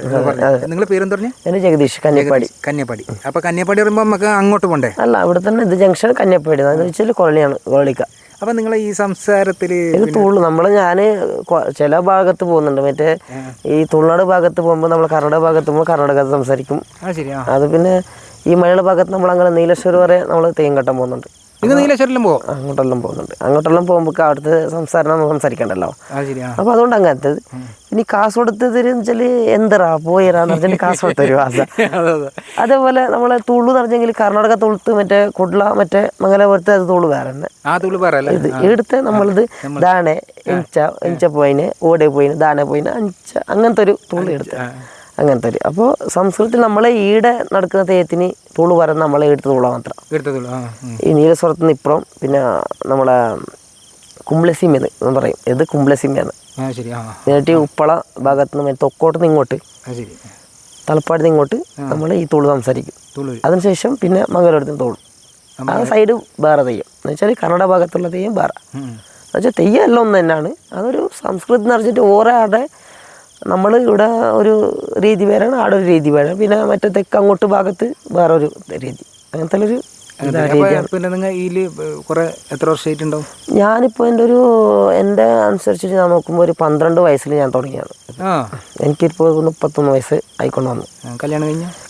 നിങ്ങൾ പേരെന്ത് പറഞ്ഞു? ജഗദീഷ്, കന്യാപ്പാടി. കന്യാപ്പാടി. അപ്പോൾ കന്യാപ്പാടി പറയുമ്പോൾ നമുക്ക് അങ്ങോട്ട് പോകണ്ടേ? അല്ല, ഇവിടെ തന്നെ ഇത് ജംഗ്ഷൻ കന്യാപ്പാടി വെച്ചാൽ കൊള്ളിയാണ് കൊള്ളിക്ക. അപ്പം നിങ്ങൾ ഈ സംസാരത്തിൽ ഇത് തുള്ളു ഞാൻ ചില ഭാഗത്ത് പോകുന്നുണ്ട്. മറ്റേ ഈ തുളുനാട് ഭാഗത്ത് പോകുമ്പോൾ നമ്മൾ കർണാടക ഭാഗത്ത് പോകുമ്പോൾ കർണാടക സംസാരിക്കും. അത് പിന്നെ ഈ മലയാള ഭാഗത്ത് നമ്മൾ അങ്ങനെ നീലേശ്വരം വരെ നമ്മൾ തെയ്യം കെട്ടാൻ പോകുന്നുണ്ട്. നീലേശ്വരിലും പോകും? അങ്ങോട്ടെല്ലാം പോകുന്നുണ്ട്. അങ്ങോട്ടെല്ലാം പോകുമ്പോൾ അവിടുത്തെ സംസാരം നമ്മൾ സംസാരിക്കണ്ടല്ലോ. അപ്പോൾ അതുകൊണ്ട് അങ്ങനത്തെ. ഇനി കാശ് കൊടുത്തതെന്ന് വെച്ചാൽ എന്തറാ പോയിരാന്ന് പറഞ്ഞാൽ കാശ് കൊടുത്തൊരു ഭാഷ. അതേപോലെ നമ്മളെ തുളു എന്ന് പറഞ്ഞെങ്കിൽ കർണാടക തുളുത്ത് മറ്റേ കുഡ്ല മറ്റേ മംഗലാപുരത്തെ അത് തുളു വേറെ തന്നെ. ഇത് ഇവിടുത്തെ നമ്മളിത് ദാണെ ഇഞ്ച പോയിന് ഓടെ പോയിന് ദാണെ പോയിന് അഞ്ച അങ്ങനത്തെ ഒരു തുളു എടുത്ത് അങ്ങനത്തെ ഒരു. അപ്പോൾ സംസ്കൃതത്തിൽ നമ്മളെ ഈടെ നടക്കുന്ന തെയ്യത്തിന് തുളു പറയുന്ന നമ്മളെ എടുത്ത തുള മാത്രം. ഈ നീലസ്വരത്തിൽ നിന്ന് ഇപ്പുറം പിന്നെ നമ്മളെ കുംബ്ലസീമെന്ന് പറയും. ഇത് കുംബ്ലസീമയാണ്. എന്നിട്ട് ഉപ്പള ഭാഗത്ത് നിന്ന് തൊക്കോട്ട് നിന്ന് ഇങ്ങോട്ട് തലപ്പാട് നിന്ന് ഇങ്ങോട്ട് നമ്മൾ ഈ തുളു സംസാരിക്കും. അതിനുശേഷം പിന്നെ മംഗലപുരത്തിന് തുളു. ആ സൈഡ് വേറെ തെയ്യം എന്ന് വെച്ചാൽ കന്നഡ ഭാഗത്തുള്ള തെയ്യം വേറെ. എന്നുവെച്ചാൽ തെയ്യം എല്ലാം ഒന്ന് തന്നെയാണ്. അതൊരു സംസ്കൃതം എന്ന് പറഞ്ഞിട്ട് ഓരോ ആടെ നമ്മൾ ഇവിടെ ഒരു രീതി വേറാണ്, ആടെ ഒരു രീതി വേണം. പിന്നെ മറ്റേ തെക്ക് അങ്ങോട്ട് ഭാഗത്ത് വേറെ ഒരു രീതി. അങ്ങനത്തെ ഒരു ഞാനിപ്പോൾ എൻ്റെ അനുസരിച്ചിട്ട് ഞാൻ നോക്കുമ്പോൾ ഒരു 12 വയസ്സിൽ ഞാൻ തുടങ്ങിയാണ്. എനിക്കിപ്പോൾ 31 വയസ്സ് ആയിക്കൊണ്ട് വന്നു.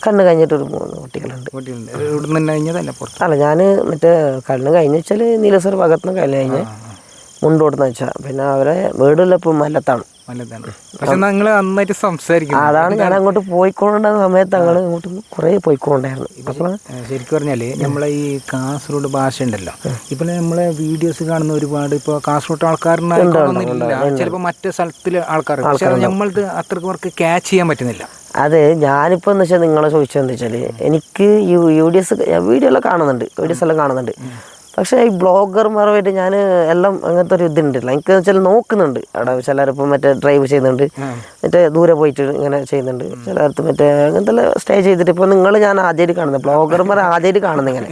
കണ്ണ് കഴിഞ്ഞിട്ട് ഒരു 3 കുട്ടികളുണ്ട്. അല്ല, ഞാൻ മറ്റേ കണ്ണ് കഴിഞ്ഞ വെച്ചാൽ നീലേശ്വര ഭാഗത്ത് നിന്ന് കല്ല് കഴിഞ്ഞ് മുണ്ടോട്ടെന്ന് വെച്ചാൽ പിന്നെ അവരെ വീടുള്ള ഇപ്പം മല്ലത്താണ്. അതാണ് ഞാൻ അങ്ങോട്ട് പോയിക്കൊണ്ട സമയത്ത് ഞങ്ങൾ അങ്ങോട്ട് കുറേ പോയിക്കൊണ്ടായിരുന്നു. അപ്പോൾ ശരിക്കും പറഞ്ഞാല് നമ്മളെ ഈ കാസർഗോഡ് ഭാഷ ഉണ്ടല്ലോ, ഇപ്പൊ നമ്മളെ വീഡിയോസ് കാണുന്ന ഒരുപാട് ഇപ്പൊ കാസർഗോഡ് ആൾക്കാരുണ്ടാവില്ല, ചിലപ്പോ മറ്റു സ്ഥലത്തിലെ ആൾക്കാർ, പക്ഷെ നമ്മൾക്ക് അത്രക്ക് ക്യാച്ച് ചെയ്യാൻ പറ്റുന്നില്ല. അതെ, ഞാനിപ്പോൾ എന്ന് വെച്ചാൽ നിങ്ങളെ ചോദിച്ചതെന്ന് വെച്ചാൽ എനിക്ക് ഈ വീഡിയോ എല്ലാം കാണുന്നുണ്ട്, വീഡിയോസ് എല്ലാം കാണുന്നുണ്ട്. പക്ഷേ ഈ ബ്ലോഗർമാരുമായിട്ട് ഞാൻ എല്ലാം അങ്ങനത്തെ ഒരു ഇതുണ്ടല്ലോ. എനിക്ക് വെച്ചാൽ നോക്കുന്നുണ്ട്. അവിടെ ചിലരിപ്പോൾ മറ്റേ ഡ്രൈവ് ചെയ്യുന്നുണ്ട്, മറ്റേ ദൂരെ പോയിട്ട് ഇങ്ങനെ ചെയ്യുന്നുണ്ട്. ചിലർക്ക് മറ്റേ അങ്ങനത്തെ സ്റ്റേ ചെയ്തിട്ട് ഇപ്പോൾ ഞാൻ ആദ്യമായിട്ട് കാണുന്നത് ബ്ലോഗർമാർ ആദ്യമായിട്ട് കാണുന്നത് ഇങ്ങനെ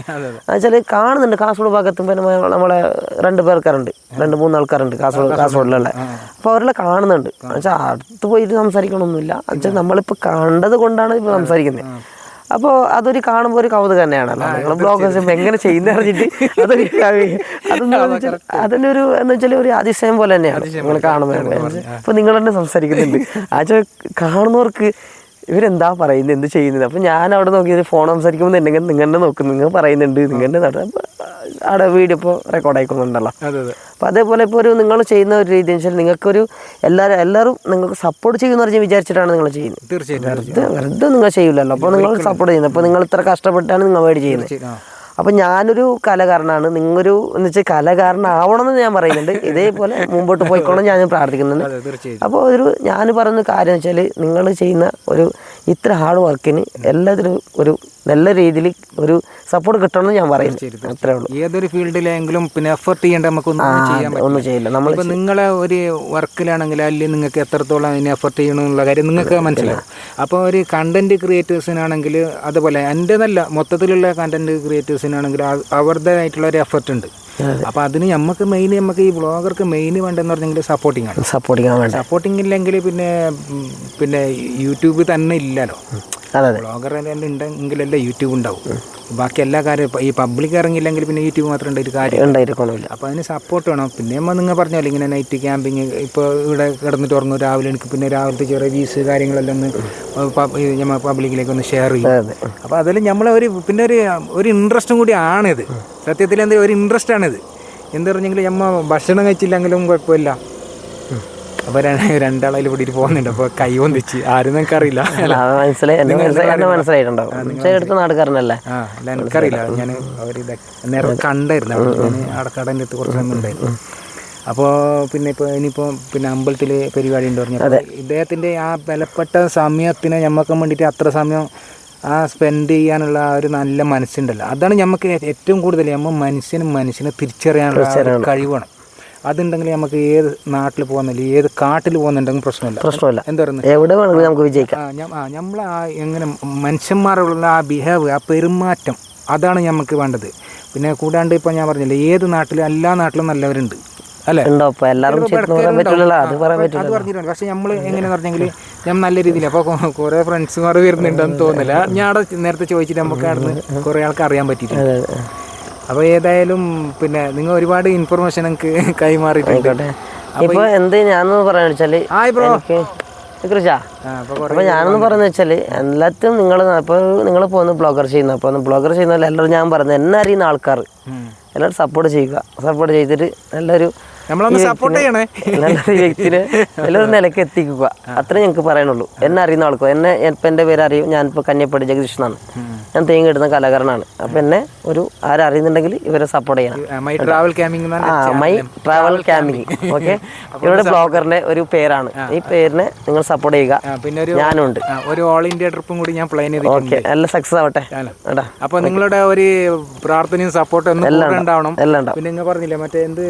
വെച്ചാൽ കാണുന്നുണ്ട്. കാസർഗോഡ് ഭാഗത്തും പിന്നെ നമ്മളെ 2 പേർക്കാരുണ്ട്, 2-3 ആൾക്കാരുണ്ട് കാസർഗോഡിലുള്ള. അപ്പോൾ അവരെല്ലാം കാണുന്നുണ്ട്. എന്നുവെച്ചാൽ അടുത്ത് പോയിട്ട് സംസാരിക്കണമൊന്നുമില്ല. എന്നുവെച്ചാൽ നമ്മളിപ്പോൾ കണ്ടത് കൊണ്ടാണ് ഇപ്പോൾ സംസാരിക്കുന്നത്. അപ്പോൾ അതൊരു കാണുമ്പോൾ ഒരു കൗതുകം തന്നെയാണല്ലോ. നിങ്ങൾ ബ്ലോഗേഴ്സ് എങ്ങനെ ചെയ്യുന്ന അറിഞ്ഞിട്ട് അതിനൊരു എന്ന് വെച്ചാൽ ഒരു അതിശയം പോലെ തന്നെയാണ് നിങ്ങൾ കാണുന്നത്. അപ്പോൾ നിങ്ങൾ തന്നെ സംസാരിക്കുന്നുണ്ട്. കാണുന്നവർക്ക് ഇവരെന്താ പറയുന്നത്, എന്ത് ചെയ്യുന്നത്. അപ്പോൾ ഞാൻ അവിടെ നോക്കിയത് ഫോൺ സംസാരിക്കുമ്പോൾ നിങ്ങളുടെ നോക്കുന്നു, നിങ്ങൾ പറയുന്നുണ്ട്, നിങ്ങളുടെ അവിടെ വീഡിയോ ഇപ്പോൾ റെക്കോർഡ് ആയിക്കൊണ്ടുണ്ടല്ലോ. അപ്പോൾ അതേപോലെ ഇപ്പോൾ ഒരു നിങ്ങൾ ചെയ്യുന്ന ഒരു രീതി വെച്ചാൽ നിങ്ങൾക്കൊരു എല്ലാവരും നിങ്ങൾക്ക് സപ്പോർട്ട് ചെയ്യുമെന്ന് പറഞ്ഞ് വിചാരിച്ചിട്ടാണ് നിങ്ങൾ ചെയ്യുന്നത്. തീർച്ചയായിട്ടും വെറുതെ നിങ്ങൾ ചെയ്യില്ലല്ലോ. അപ്പോൾ നിങ്ങൾ സപ്പോർട്ട് ചെയ്യുന്നത്. അപ്പോൾ നിങ്ങൾ ഇത്ര കഷ്ടപ്പെട്ടാണ് നിങ്ങൾ വേണ്ടി ചെയ്യുന്നത്. അപ്പോൾ ഞാനൊരു കലാകാരനാണ്, നിങ്ങളൊരു എന്ന് വെച്ചാൽ കലാകാരനാവണമെന്ന് ഞാൻ പറയുന്നുണ്ട്. ഇതേപോലെ മുമ്പോട്ട് പോയിക്കോണം ഞാൻ പ്രാർത്ഥിക്കുന്നുണ്ട്. അപ്പോൾ ഞാൻ പറയുന്ന കാര്യം വെച്ചാൽ നിങ്ങൾ ചെയ്യുന്ന ഒരു ഇത്ര ഹാർഡ് വർക്കിന് എല്ലാത്തിനും ഒരു നല്ല രീതിയിൽ ഒരു സപ്പോർട്ട് കിട്ടണമെന്ന് ഞാൻ പറയുന്നത്. അത്രേ ഉള്ളൂ. ഏതൊരു ഫീൽഡിലെങ്കിലും പിന്നെ എഫർട്ട് ചെയ്യേണ്ട നമുക്കൊന്നും ചെയ്യില്ല. നമ്മൾ നിങ്ങളെ ഒരു വർക്കിലാണെങ്കിൽ അല്ലെങ്കിൽ നിങ്ങൾക്ക് എത്രത്തോളം അതിന് എഫർട്ട് ചെയ്യണമെന്നുള്ള കാര്യം നിങ്ങൾക്ക് മനസ്സിലാവും. അപ്പോൾ ഒരു കണ്ടന്റ് ക്രിയേറ്റേഴ്സിനാണെങ്കിൽ അതുപോലെ എൻ്റെ നല്ല മൊത്തത്തിലുള്ള കണ്ടന്റ് ക്രിയേറ്റേഴ്സിനാണെങ്കിൽ അവരുടേതായിട്ടുള്ള ഒരു എഫർട്ട് ഉണ്ട്. അപ്പോൾ അതിന് നമുക്ക് ഈ ബ്ലോഗർക്ക് മെയിൻ വേണ്ടതെന്ന് പറഞ്ഞെങ്കിൽ സപ്പോർട്ടിങ് ഇല്ലെങ്കിൽ പിന്നെ യൂട്യൂബ് തന്നെ ഇല്ലല്ലോ. ബ്ലോഗർ ഉണ്ടെങ്കിലല്ലേ യൂട്യൂബ് ഉണ്ടാവും. ബാക്കി എല്ലാ കാര്യം ഈ പബ്ലിക് ഇറങ്ങിയില്ലെങ്കിൽ പിന്നെ യൂട്യൂബ് മാത്രം ഉണ്ട് ഒരു കാര്യം ഉണ്ടായിരിക്കണമില്ല. അപ്പോൾ അതിന് സപ്പോർട്ട് വേണം. പിന്നെ നിങ്ങൾ പറഞ്ഞാൽ ഇങ്ങനെ നൈറ്റ് ക്യാമ്പിങ് ഇപ്പോൾ ഇവിടെ കിടന്നിട്ട് ഉറങ്ങും, രാവിലെ എനിക്ക് പിന്നെ രാവിലത്തെ ചെറിയ വ്യൂസ് കാര്യങ്ങളെല്ലാം ഒന്ന് നമ്മൾ പബ്ലിക്കിലേക്ക് ഒന്ന് ഷെയർ ചെയ്യും. അപ്പോൾ അതിൽ നമ്മളെ ഒരു ഇൻട്രസ്റ്റും കൂടി ആണിത്. സത്യത്തിൽ ഒരു ഇൻട്രസ്റ്റ് ആണിത്. എന്താ പറഞ്ഞെങ്കിൽ നമ്മൾ ഭക്ഷണം കഴിച്ചില്ലെങ്കിലും കുഴപ്പമില്ല, അപ്പോൾ രണ്ടാളതിൽ പിടിയിട്ട് പോകുന്നുണ്ട്. അപ്പോൾ കൈ വന്നിച്ച് ആരും നിനക്കറിയില്ല. മനസ്സിലായിട്ടുണ്ടാവും. നാടുകാരനല്ലേ? അല്ല എനിക്കറിയില്ല. ഞാൻ അവർ നേരെ കണ്ടായിരുന്നു. അവിടെ ഞാൻ അടക്കാടൻ്റെ അടുത്ത് കുറച്ച് ഉണ്ടായിരുന്നു. അപ്പോൾ പിന്നെ ഇനിയിപ്പോൾ പിന്നെ അമ്പലത്തിൽ പരിപാടി ഉണ്ട് പറഞ്ഞപ്പോൾ ഇദ്ദേഹത്തിൻ്റെ ആ വിലപ്പെട്ട സമയത്തിന് ഞമ്മക്ക് വേണ്ടിയിട്ട് അത്ര സമയം സ്പെൻഡ് ചെയ്യാനുള്ള ഒരു നല്ല മനസ്സുണ്ടല്ലോ, അതാണ് നമുക്ക് ഏറ്റവും കൂടുതൽ നമ്മൾ മനുഷ്യനെ തിരിച്ചറിയാനുള്ള കഴിവാണ്. അതുണ്ടെങ്കിൽ നമുക്ക് ഏത് നാട്ടിൽ പോകുന്നില്ല, ഏത് കാട്ടിൽ പോകുന്നുണ്ടെങ്കിൽ പ്രശ്നമില്ല. എന്താ പറയുന്നത്, എവിടെ വേണമെങ്കിലും നമുക്ക് വിജയിക്കാം. നമ്മൾ എങ്ങനെ മനുഷ്യന്മാരുള്ള ആ ബിഹേവ്, ആ പെരുമാറ്റം, അതാണ് നമുക്ക് വേണ്ടത്. പിന്നെ കൂടാണ്ട് ഇപ്പോൾ ഞാൻ പറഞ്ഞില്ലേ, ഏത് നാട്ടിലും എല്ലാ നാട്ടിലും നല്ലവരുണ്ട് അല്ലേ? അത് പറഞ്ഞിട്ടുണ്ട്. പക്ഷെ നമ്മൾ എങ്ങനെയാന്ന് പറഞ്ഞെങ്കിൽ ഞാൻ നല്ല രീതിയിൽ അപ്പോൾ കുറേ ഫ്രണ്ട്സുമാർ വരുന്നുണ്ടെന്ന് തോന്നില്ല. ഞാൻ അവിടെ നേരത്തെ ചോദിച്ചിട്ട് നമുക്ക് അവിടെ കുറേ ആൾക്ക് അറിയാൻ പറ്റിയിട്ടുണ്ട്. അപ്പോൾ ഏതായാലും പിന്നെ നിങ്ങൾ ഒരുപാട് ഇൻഫർമേഷൻ എനിക്ക് കൈമാറിയിട്ടുണ്ട്. ഇപ്പൊ എന്ത് ഞാനൊന്ന് പറയാന്ന് വെച്ചാല് അപ്പൊ ഞാനൊന്ന് പറയുന്ന വെച്ചാല് എല്ലാത്തും നിങ്ങൾ പോകുന്ന ബ്ലോഗർ ചെയ്യുന്ന ബ്ലോഗർ ചെയ്യുന്ന എല്ലാവരും ഞാൻ പറയുന്നത് എന്നെ അറിയുന്ന ആൾക്കാർ എല്ലാവരും സപ്പോർട്ട് ചെയ്യുക. സപ്പോർട്ട് ചെയ്തിട്ട് നല്ലൊരു വ്യക്തിനെ എല്ലാവരും നിലക്ക് എത്തിക്കുക. അത്രേ ഞങ്ങൾക്ക് പറയാനുള്ളൂ. എന്നെ അറിയുന്ന ആൾക്കോ, ഇപ്പം എൻ്റെ പേര് അറിയും. ഞാനിപ്പോൾ കഞ്ഞപ്പടി ജഗദീഷനാണ്. ഞാൻ തേങ്ങ ഇടുന്ന കലാകാരനാണ്. അപ്പം എന്നെ ആരറിയുന്നുണ്ടെങ്കിൽ ഇവരെ സപ്പോർട്ട് ചെയ്യണം. മൈ ട്രാവൽ ക്യാമ്പിംഗ് ഓക്കെ, ഇവരുടെ ബ്ലോഗറിന്റെ ഒരു പേരാണ്. ഈ പേരിനെ നിങ്ങൾ സപ്പോർട്ട് ചെയ്യുക. പിന്നെ ഞാനുണ്ട് ഒരു ഓൾ ഇന്ത്യ ട്രിപ്പും കൂടി ഞാൻ പ്ലാൻ ചെയ്തു. ഓക്കെ, എല്ലാം സക്സസ് ആവട്ടെ. അപ്പൊ നിങ്ങളുടെ ഒരു പ്രാർത്ഥനയും സപ്പോർട്ടും എല്ലാം ഉണ്ടാവണം. പിന്നെ നിങ്ങൾ പറഞ്ഞില്ലേ മറ്റേ എന്ത്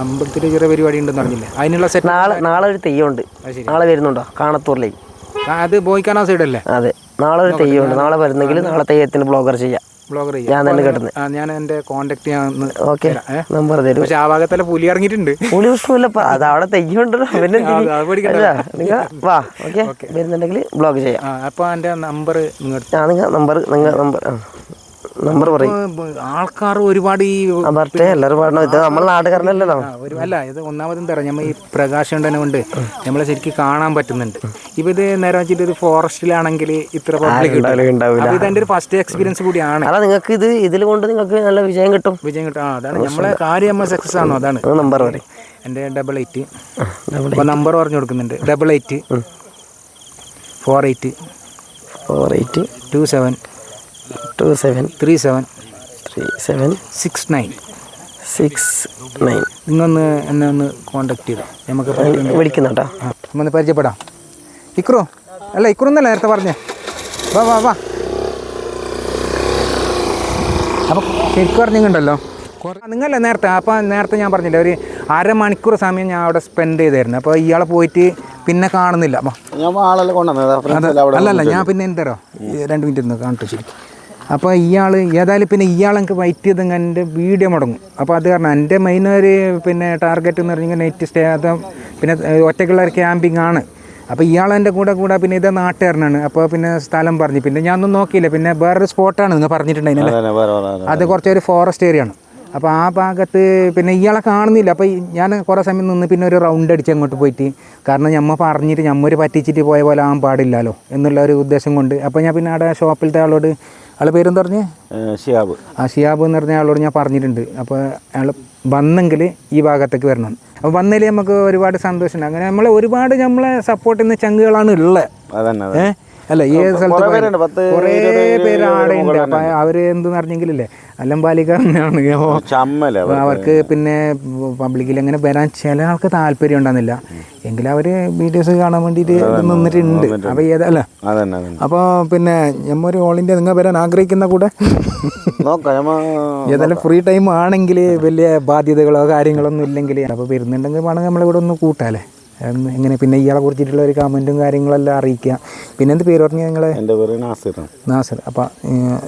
അമ്പലത്തിൽ ചെറിയ പരിപാടി ഉണ്ടെന്ന് പറഞ്ഞില്ലേ, അതിനുള്ള സെറ്റ് നാളെ ഒരു തെയ്യമുണ്ട്. നാളെ വരുന്നുണ്ടോ കാണത്തൂരിലേക്ക്? അത് ബോയ്ക്കാന സൈഡല്ലേ? അതെ, നാളെ ഒരു തെയ്യമുണ്ട്. നാളെ വരുന്നെങ്കിൽ നാളെ തെയ്യത്തിന് ബ്ലോഗർ ചെയ്യാം. ഞാൻ തന്നെ കേട്ടുന്നത്. ഞാൻ എന്റെ കോണ്ടാക്ട് ചെയ്യാൻ നമ്പർ തരും. പക്ഷെ ആ ഭാഗത്തല്ല പുലി ഇറങ്ങിയിട്ടുണ്ട്. പുലി പ്രശ്നമില്ലപ്പാ, അത് അവിടെ തെയ്യമുണ്ടല്ലോ. നിങ്ങൾ വാ, ഓക്കെ, വരുന്നുണ്ടെങ്കിൽ ബ്ലോഗ് ചെയ്യാം. അപ്പൊ എന്റെ നമ്പർ നമ്പർ പറയും. ആൾക്കാർ ഒരുപാട് ഈ എല്ലാവരും പാടണം. ഇത് നമ്മളെ നാട്ടുകാരനല്ലോ. അല്ല, ഇത് ഒന്നാമതും തരാം, നമ്മൾ ഈ പ്രകാശം ഉണ്ടതിനെ കൊണ്ട് നമ്മളെ ശരിക്കും കാണാൻ പറ്റുന്നുണ്ട്. ഇപ്പൊ ഇത് നേരെ വെച്ചിട്ട് ഒരു ഫോറസ്റ്റിലാണെങ്കിൽ ഇത്ര പബ്ലിക് ഉണ്ടാവില്ല. ഇതെന്റെ ഒരു ഫസ്റ്റ് എക്സ്പീരിയൻസ് കൂടിയാണ്. അതാ നിങ്ങൾക്ക് ഇതിൽ കൊണ്ട് നിങ്ങൾക്ക് നല്ല വിജയം കിട്ടും. അതാണ് നമ്മളെ കാര്യം, നമ്മൾ സക്സസ് ആണോ? അതാണ് നമ്പർ പറയും. എൻ്റെ 88 നമ്പർ പറഞ്ഞു കൊടുക്കുന്നുണ്ട്. 88 48 27 69. നിങ്ങളൊന്ന് എന്നെ ഒന്ന് കോണ്ടാക്ട് ചെയ്താൽ നമുക്ക് വിളിക്കുന്നുണ്ടോ? ഒന്ന് പരിചയപ്പെടാം. ഇക്രു അല്ല, ഇക്രു എന്നല്ല നേരത്തെ പറഞ്ഞേ. വാ. അപ്പോൾ ശരിക്കും പറഞ്ഞിട്ടുണ്ടല്ലോ നിങ്ങളല്ലേ നേരത്തെ. അപ്പോൾ നേരത്തെ ഞാൻ പറഞ്ഞില്ല, ഒരു അരമണിക്കൂർ സമയം ഞാൻ അവിടെ സ്പെൻഡ് ചെയ്തായിരുന്നു. അപ്പോൾ ഇയാളെ പോയിട്ട് പിന്നെ കാണുന്നില്ല. അല്ലല്ല, ഞാൻ പിന്നെ എന്തോ 2 മിനിറ്റ് ഇരുന്ന് കാണിട്ടു ശരിക്കും. അപ്പോൾ ഏതായാലും പിന്നെ ഇയാളെനിക്ക് വൈറ്റ് ചെയ്ത് എൻ്റെ വീഡിയോ മുടങ്ങും. അപ്പോൾ അത് കാരണം എൻ്റെ മെയിൻ ഒരു പിന്നെ ടാർഗറ്റ് എന്ന് പറഞ്ഞാൽ നൈറ്റ് സ്റ്റേ, അത് പിന്നെ ഒറ്റയ്ക്കുള്ള ഒരു ക്യാമ്പിംഗ് ആണ്. അപ്പോൾ ഇയാളെൻ്റെ കൂടെ പിന്നെ ഇത് നാട്ടുകാരനാണ്. അപ്പോൾ പിന്നെ സ്ഥലം പറഞ്ഞു. പിന്നെ ഞാനൊന്നും നോക്കിയില്ല. പിന്നെ വേറൊരു സ്പോട്ടാണ് നിങ്ങൾ പറഞ്ഞിട്ടുണ്ടായിരുന്നല്ലേ, അത് കുറച്ചൊരു ഫോറസ്റ്റ് ഏരിയ ആണ്. അപ്പോൾ ആ ഭാഗത്ത് പിന്നെ ഇയാളെ കാണുന്നില്ല. അപ്പോൾ ഞാൻ കുറേ സമയം നിന്ന് പിന്നെ ഒരു റൗണ്ട് അടിച്ച് അങ്ങോട്ട് പോയിട്ട്, കാരണം നമ്മൾ പറഞ്ഞിട്ട് നമ്മൊരു പറ്റിച്ചിട്ട് പോയ പോലെ ആകാൻ പാടില്ലല്ലോ എന്നുള്ള ഒരു ഉദ്ദേശം കൊണ്ട്. അപ്പോൾ ഞാൻ പിന്നെ അവിടെ ഷോപ്പിലത്തെ ആളോട്, ആളെ പേരെന്ന് പറഞ്ഞ് ഷിയാബ് എന്ന് പറഞ്ഞ ആളോട് ഞാൻ പറഞ്ഞിട്ടുണ്ട്. അപ്പോൾ അയാൾ വന്നെങ്കിൽ ഈ ഭാഗത്തേക്ക് വരണം. അപ്പോൾ വന്നതിൽ നമുക്ക് ഒരുപാട് സന്തോഷമുണ്ട്. അങ്ങനെ നമ്മളെ സപ്പോർട്ട് ചെയ്യുന്ന ചങ്കുകളാണ് ഉള്ളത്. അല്ല, ഏത് സ്ഥലത്ത് കുറേ പേര് ആടെ ഉണ്ട്. അപ്പം അവർ എന്തെന്ന് പറഞ്ഞെങ്കിലല്ലേ അലമ്പാലിക്കാരനാണ്. അവർക്ക് പിന്നെ പബ്ലിക്കിൽ അങ്ങനെ വരാൻ ചില ആൾക്ക് താല്പര്യം ഉണ്ടാകുന്നില്ല. എങ്കിലും അവർ വീഡിയോസ് കാണാൻ വേണ്ടിയിട്ട് നിന്നിട്ടുണ്ട്. അപ്പോൾ ഏതല്ല, അപ്പോൾ പിന്നെ നമ്മൊരു ഓൾ ഇന്ത്യ നിങ്ങൾ വരാൻ ആഗ്രഹിക്കുന്ന കൂടെ ഏതായാലും ഫ്രീ ടൈം ആണെങ്കിൽ വലിയ ബാധ്യതകളോ കാര്യങ്ങളൊന്നും ഇല്ലെങ്കിൽ അപ്പോൾ വരുന്നുണ്ടെങ്കിൽ വേണമെങ്കിൽ നമ്മളിവിടെ ഒന്ന് കൂട്ടാല്ലേ എങ്ങനെ. പിന്നെ ഇയാളെ കുറിച്ചിട്ടുള്ള ഒരു കമൻറ്റും കാര്യങ്ങളെല്ലാം അറിയിക്കുക. പിന്നെ എന്ത് പേര് പറഞ്ഞാൽ നിങ്ങളെ? എൻ്റെ പേര് നാസിർ. അപ്പോൾ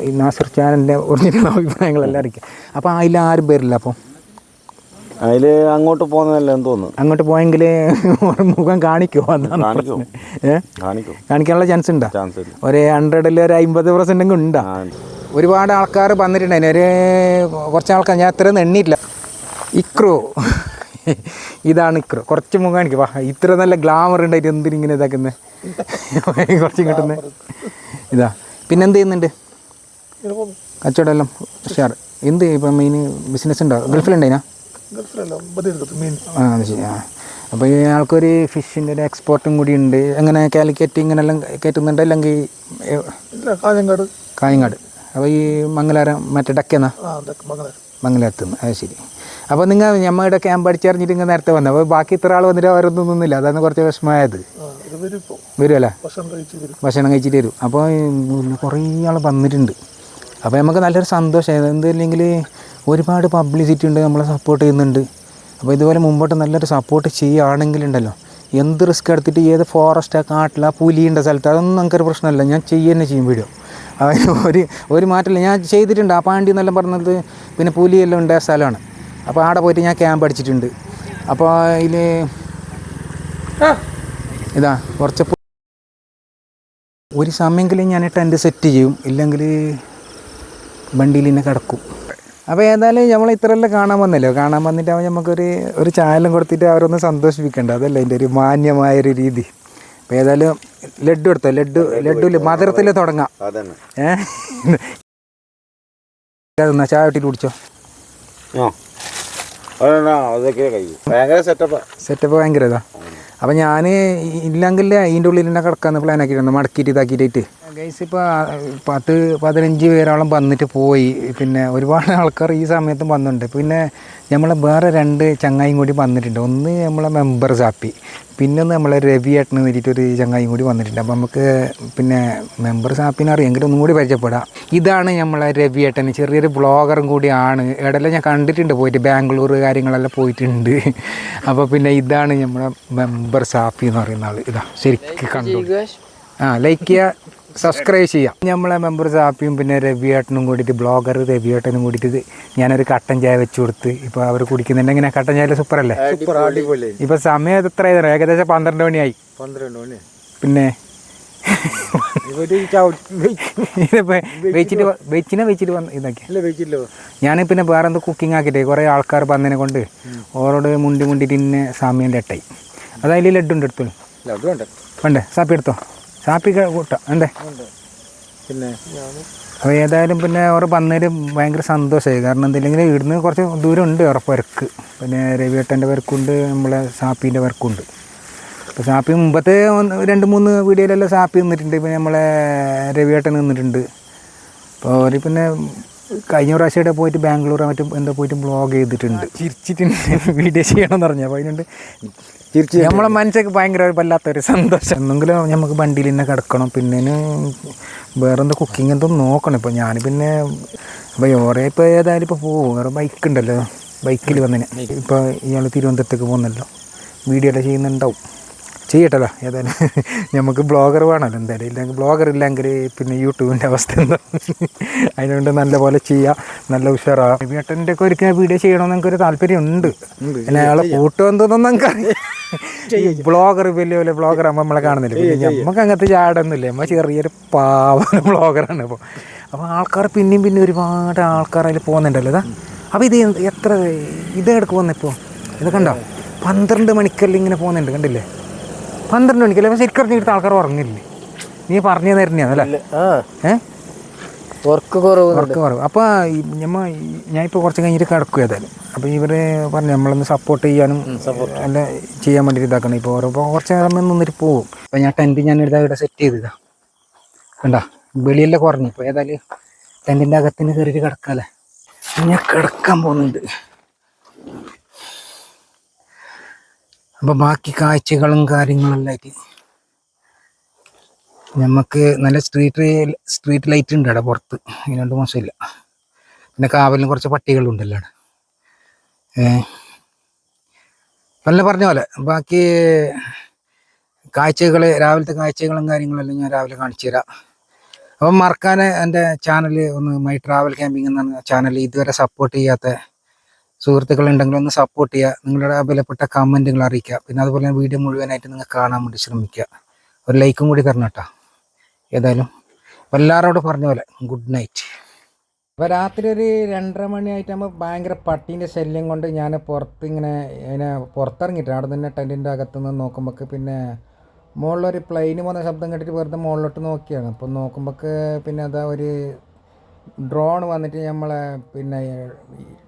ഈ നാസിർ ചാനലിൻ്റെ ഒറിജിനൽ അഭിപ്രായങ്ങളെല്ലാം അറിയിക്കുക. അപ്പോൾ അതിലാരും പേരില്ല. അപ്പോൾ അതിൽ അങ്ങോട്ട് പോകുന്നതല്ല എന്ന് തോന്നുന്നു. അങ്ങോട്ട് പോയെങ്കിൽ മുഖം കാണിക്കുമോ? കാണിക്കാനുള്ള ചാൻസ് ഉണ്ടോ? ഒരു 100ൽ ഒരു 50% ഉണ്ടോ? ഒരുപാട് ആൾക്കാർ വന്നിട്ടുണ്ടായിരുന്നു. കുറച്ച് ആൾക്കാർ ഞാൻ അത്രയൊന്നും എണ്ണിയിട്ടില്ല. ഇക്രു ഇതാണ് ഇക്രു. കുറച്ച് മുഖം കാണിക്കും. വാ, ഇത്ര നല്ല ഗ്ലാമർ ഉണ്ടായിട്ട് എന്തിനിങ്ങനെ ഇതാക്കുന്നത്? കുറച്ച് കിട്ടുന്നത് ഇതാ. പിന്നെ എന്ത് ചെയ്യുന്നുണ്ട്? കച്ചവടം എല്ലാം ഉഷാർ. എന്ത് ഇപ്പം മെയിൻ ബിസിനസ് ഉണ്ടോ? ഗൾഫിലുണ്ടായിനാ? അത് ശരി. അപ്പോൾ ഇയാൾക്കൊരു ഫിഷിൻ്റെ ഒരു എക്സ്പോർട്ടും കൂടി ഉണ്ട്. എങ്ങനെ കാലിക്കറ്റ് ഇങ്ങനെല്ലാം കയറ്റുന്നുണ്ട് അല്ലെങ്കിൽ കാഞ്ഞങ്ങാട്. അപ്പോൾ ഈ മംഗലാരം മറ്റേ ഡക്കെന്നാ മംഗലാരത്ത് നിന്ന്. അത് ശരി. അപ്പോൾ നിങ്ങൾ ഞമ്മയുടെ ക്യാമ്പ് അടിച്ചറിഞ്ഞിട്ട് ഇങ്ങനെ നേരത്തെ വന്നത്. അപ്പോൾ ബാക്കി ഇത്ര ആൾ വന്നിട്ട് അവരൊന്നും നിന്നില്ല, അതാണ് കുറച്ച് വിഷമമായത്. വരുമല്ലേ, ഭക്ഷണം കഴിച്ചിട്ട് വരും. അപ്പോൾ കുറേ ആൾ വന്നിട്ടുണ്ട്. അപ്പോൾ നമുക്ക് നല്ലൊരു സന്തോഷമായത്. എന്തില്ലെങ്കിൽ ഒരുപാട് പബ്ലിസിറ്റി ഉണ്ട്, നമ്മളെ സപ്പോർട്ട് ചെയ്യുന്നുണ്ട്. അപ്പോൾ ഇതുപോലെ മുമ്പോട്ട് നല്ലൊരു സപ്പോർട്ട് ചെയ്യുകയാണെങ്കിലുണ്ടല്ലോ, എന്ത് റിസ്ക് എടുത്തിട്ട് ഏത് ഫോറസ്റ്റ് കാട്ടില പുലിയുണ്ട സ്ഥലത്ത് അതൊന്നും നമുക്കൊരു പ്രശ്നമല്ല, ഞാൻ ചെയ്യുക ചെയ്യും വീഡിയോ. അതിന് ഒരു മാറ്റമില്ല. ഞാൻ ചെയ്തിട്ടുണ്ട്. ആ പാണ്ടി എന്നെല്ലാം പറഞ്ഞത് പിന്നെ പുലിയെല്ലാം ഉണ്ടായ സ്ഥലമാണ്. അപ്പോൾ അവിടെ പോയിട്ട് ഞാൻ ക്യാമ്പ് അടിച്ചിട്ടുണ്ട്. അപ്പോൾ അതിൽ ഇതാ കുറച്ച് ഒരു സമയമെങ്കിലും ഞാൻ ടെൻറ്റ് സെറ്റ് ചെയ്യും, ഇല്ലെങ്കിൽ വണ്ടിയിൽ തന്നെ കിടക്കും. അപ്പോൾ ഏതായാലും നമ്മൾ ഇത്രയെല്ലാം കാണാൻ വന്നല്ലോ. കാണാൻ വന്നിട്ട് നമുക്കൊരു ചായലും കൊടുത്തിട്ട് അവരൊന്ന് സന്തോഷിപ്പിക്കണ്ട, അതല്ല അതിൻ്റെ ഒരു മാന്യമായൊരു രീതി. അപ്പോൾ ഏതായാലും ലഡ്ഡു എടുത്തോ, ലഡ്ഡു മധുരത്തിൽ തുടങ്ങാം. ചായ ഇട്ടിട്ട് കുടിച്ചോ. സെറ്റപ്പ് ഭയങ്കര ഇതാ. അപ്പം ഞാൻ ഇല്ലെങ്കിൽ അതിൻ്റെ ഉള്ളിൽ തന്നെ കിടക്കാമെന്ന് പ്ലാൻ ആക്കിയിട്ടുണ്ട്, മടക്കിയിട്ട് ഇതാക്കിയിട്ട്. ഗൈസ് ഇപ്പോൾ 10-15 പേരോളം വന്നിട്ട് പോയി. പിന്നെ ഒരുപാട് ആൾക്കാർ ഈ സമയത്തും വന്നിട്ടുണ്ട്. പിന്നെ നമ്മളെ വേറെ 2 ചങ്ങായും കൂടി വന്നിട്ടുണ്ട്. ഒന്ന് നമ്മളെ മെമ്പർ സാപ്പി, പിന്നെ ഒന്ന് നമ്മളെ രവി ഏട്ടന് വേണ്ടിയിട്ടൊരു ചങ്ങായും കൂടി വന്നിട്ടുണ്ട്. അപ്പോൾ നമുക്ക് പിന്നെ മെമ്പർ സാപ്പിനെ അറിയാമെങ്കിലും ഒന്നും കൂടി പരിചയപ്പെടാം. ഇതാണ് നമ്മളെ രവി ഏട്ടന്, ചെറിയൊരു ബ്ലോഗറും കൂടിയാണ്. ഇടയിലെല്ലാം ഞാൻ കണ്ടിട്ടുണ്ട് പോയിട്ട്, ബാംഗ്ലൂർ കാര്യങ്ങളെല്ലാം പോയിട്ടുണ്ട്. അപ്പോൾ പിന്നെ ഇതാണ് നമ്മളെ മെമ്പർ സാപ്പി എന്ന് പറയുന്ന ആൾ. ഇതാ ശരിക്കും കണ്ടു. ലൈക്ക് ചെയ്യുക, സബ്സ്ക്രൈബ് ചെയ്യാം. നമ്മളെ മെമ്പർ സാപ്പിയും പിന്നെ രവിയേട്ടനും കൂടിയിട്ട്, ബ്ലോഗർ രവിയേട്ടനും കൂടിയിട്ട് ഞാനൊരു കട്ടൻ ചായ വെച്ച് കൊടുത്ത്. ഇപ്പോൾ അവർ കുടിക്കുന്നുണ്ട്. എങ്ങനെ കട്ടൻ ചായ സൂപ്പർ അല്ലേ? ഇപ്പോൾ സമയം എത്രയായിരുന്നു? ഏകദേശം 12 മണിയായി. പിന്നെ വെച്ചിട്ട് വന്ന് ഇതൊക്കെ ഞാൻ പിന്നെ വേറെ എന്തോ കുക്കിംഗ് ആക്കിയിട്ടേ കുറേ ആൾക്കാർ വന്നതിനെ കൊണ്ട് ഓരോട് മുണ്ടിട്ട് ഇന്നെ സമയം ലെട്ടായി. അതായത് ലഡ്ഡുണ്ട് എടുത്തോളൂ. വേണ്ടേ? സാപ്പി എടുത്തോ, സാപ്പി കൂട്ടാം എന്തേ. പിന്നെ അപ്പോൾ ഏതായാലും പിന്നെ അവർ വന്നതിൽ ഭയങ്കര സന്തോഷമായി. കാരണം എന്തില്ലെങ്കിൽ ഇവിടുന്ന് കുറച്ച് ദൂരം ഉണ്ട് ഉറപ്പുരക്ക്. പിന്നെ രവിയേട്ടൻ്റെ വർക്കുണ്ട്, നമ്മളെ സാപ്പീൻ്റെ വർക്കുണ്ട്. അപ്പോൾ സാപ്പി മുമ്പത്തെ 2-3 വീഡിയോയിലെല്ലാം സാപ്പി നിന്നിട്ടുണ്ട്. പിന്നെ നമ്മളെ രവിയേട്ടൻ നിന്നിട്ടുണ്ട്. അപ്പോൾ അവർ പിന്നെ കഴിഞ്ഞ പ്രാവശ്യം പോയിട്ട് ബാംഗ്ലൂർ മറ്റും എന്താ പോയിട്ട് ബ്ലോഗ് ചെയ്തിട്ടുണ്ട്. ചിരിച്ചിട്ടുണ്ട് വീഡിയോ ചെയ്യണമെന്ന് പറഞ്ഞു. അപ്പോൾ അതിനുണ്ട് നമ്മളെ മനസ്സൊക്കെ ഭയങ്കര വല്ലാത്തൊരു സന്തോഷം. എന്നെങ്കിലും നമുക്ക് വണ്ടിയിൽ തന്നെ കിടക്കണം. പിന്നെ വേറെന്താ കുക്കിംഗ് എന്തോ നോക്കണം. ഇപ്പോൾ ഞാൻ പിന്നെ അപ്പോൾ ഓരോ ഇപ്പോൾ ഏതായാലും ഇപ്പോൾ പോകും. വേറെ ബൈക്ക് ഉണ്ടല്ലോ, ബൈക്കിൽ വന്നതിന്. ഇപ്പോൾ ഇയാൾ തിരുവനന്തപുരത്തേക്ക് പോകുന്നല്ലോ, വീഡിയോ എല്ലാം ചെയ്യുന്നുണ്ടാവും. ചെയ്യട്ടല്ലോ. ഏതായാലും നമുക്ക് ബ്ലോഗർ വേണമല്ലോ എന്തായാലും. ഇല്ലെങ്കിൽ ബ്ലോഗർ ഇല്ലെങ്കിൽ പിന്നെ യൂട്യൂബിൻ്റെ അവസ്ഥ എന്താ. അതിനുകൊണ്ട് നല്ല പോലെ ചെയ്യാം, നല്ല ഉഷാറാണ്. ഏട്ടൻ്റെ ഒക്കെ ഒരിക്കലും വീഡിയോ ചെയ്യണമെന്ന് എനിക്കൊരു താല്പര്യമുണ്ട്. പിന്നെ അയാളെ കൂട്ടുമെന്നൊന്നും നമുക്കറിയാം. ബ്ലോഗർ വലിയ വലിയ ബ്ലോഗറാകുമ്പോൾ നമ്മളെ കാണുന്നില്ല. പിന്നെ നമുക്ക് അങ്ങനത്തെ ചാടൊന്നുമില്ല, നമ്മൾ ചെറിയൊരു പാവ ബ്ലോഗറാണ്. അപ്പോൾ ആൾക്കാർ പിന്നെയും ഒരുപാട് ആൾക്കാർ അതിൽ പോകുന്നുണ്ടല്ലോ. ഇതാ അപ്പോൾ ഇത് എത്ര ഇതെടുക്ക് പോകുന്നിപ്പോൾ ഇതൊക്കെ ഉണ്ടോ? 12 മണിക്കെല്ലാം ഇങ്ങനെ പോകുന്നുണ്ട്, കണ്ടില്ലേ? 12 മണിക്കല്ലേ? അപ്പോൾ ശരിക്കും പറഞ്ഞിട്ട് ആൾക്കാർ ഉറങ്ങില്ലേ? നീ പറഞ്ഞു തരുന്നതാണല്ലേ? വർക്ക് കുറവ്. അപ്പോൾ ഞാനിപ്പോൾ കുറച്ച് കഴിഞ്ഞിട്ട് കിടക്കും ഏതായാലും. അപ്പോൾ ഇവർ പറഞ്ഞു നമ്മളൊന്ന് സപ്പോർട്ട് ചെയ്യാനും എല്ലാം ചെയ്യാൻ വേണ്ടിയിട്ട് ഇതാക്കണം. ഇപ്പോൾ കുറച്ച് സമയം നിന്നിട്ട് പോകും. അപ്പോൾ ഞാൻ ടെൻറ്റ് ഇവിടെ സെറ്റ് ചെയ്തതാ കണ്ടാ. വെളിയെല്ലാം കുറഞ്ഞു. ഇപ്പോൾ ഏതായാലും ടെൻറ്റിൻ്റെ അകത്തിന് കയറിയിട്ട് കിടക്കാമല്ലേ. ഞാൻ കിടക്കാൻ പോകുന്നുണ്ട്. അപ്പോൾ ബാക്കി കാഴ്ചകളും കാര്യങ്ങളെല്ലാം ആയിട്ട് നമുക്ക് നല്ല സ്ട്രീറ്റ് ലൈറ്റ് ഉണ്ട് അവിടെ പുറത്ത്. അതിനോണ്ട് മോശമില്ല. പിന്നെ കാവലിന് കുറച്ച് പട്ടികളുണ്ടല്ലോ അവിടെ. നല്ല പറഞ്ഞ പോലെ ബാക്കി കാഴ്ചകൾ, രാവിലത്തെ കാഴ്ചകളും കാര്യങ്ങളെല്ലാം ഞാൻ രാവിലെ കാണിച്ചു തരാം. അപ്പം മറക്കാതെ എൻ്റെ ചാനൽ ഒന്ന് മൈ ട്രാവൽ ക്യാമ്പിംഗ് എന്ന ചാനൽ ഇതുവരെ സപ്പോർട്ട് ചെയ്യാത്ത സുഹൃത്തുക്കളുണ്ടെങ്കിൽ ഒന്ന് സപ്പോർട്ട് ചെയ്യുക. നിങ്ങളുടെ വിലപ്പെട്ട കമൻറ്റുകൾ അറിയിക്കുക. പിന്നെ അതുപോലെ വീഡിയോ മുഴുവനായിട്ട് നിങ്ങൾ കാണാൻ വേണ്ടി ശ്രമിക്കുക. ഒരു ലൈക്കും കൂടി തരണം കേട്ടോ. ഏതായാലും എല്ലാവരോടും പറഞ്ഞ പോലെ ഗുഡ് നൈറ്റ്. അപ്പോൾ രാത്രി ഒരു 2:30 മണിയായിട്ടാകുമ്പോൾ ഭയങ്കര പട്ടീൻ്റെ ശല്യം കൊണ്ട് ഞാൻ പുറത്തിറങ്ങിയിട്ട് അവിടെ തന്നെ ടെൻറ്റിൻ്റെ അകത്തുനിന്ന് നോക്കുമ്പോൾ പിന്നെ മുകളിലൊരു പ്ലെയിന് പോകുന്ന ശബ്ദം കേട്ടിട്ട് വെറുതെ മുകളിലോട്ട് നോക്കിയാണ്. അപ്പോൾ നോക്കുമ്പോൾ പിന്നെ അതാ ഒരു ഡ്രോൺ വന്നിട്ട് നമ്മളെ പിന്നെ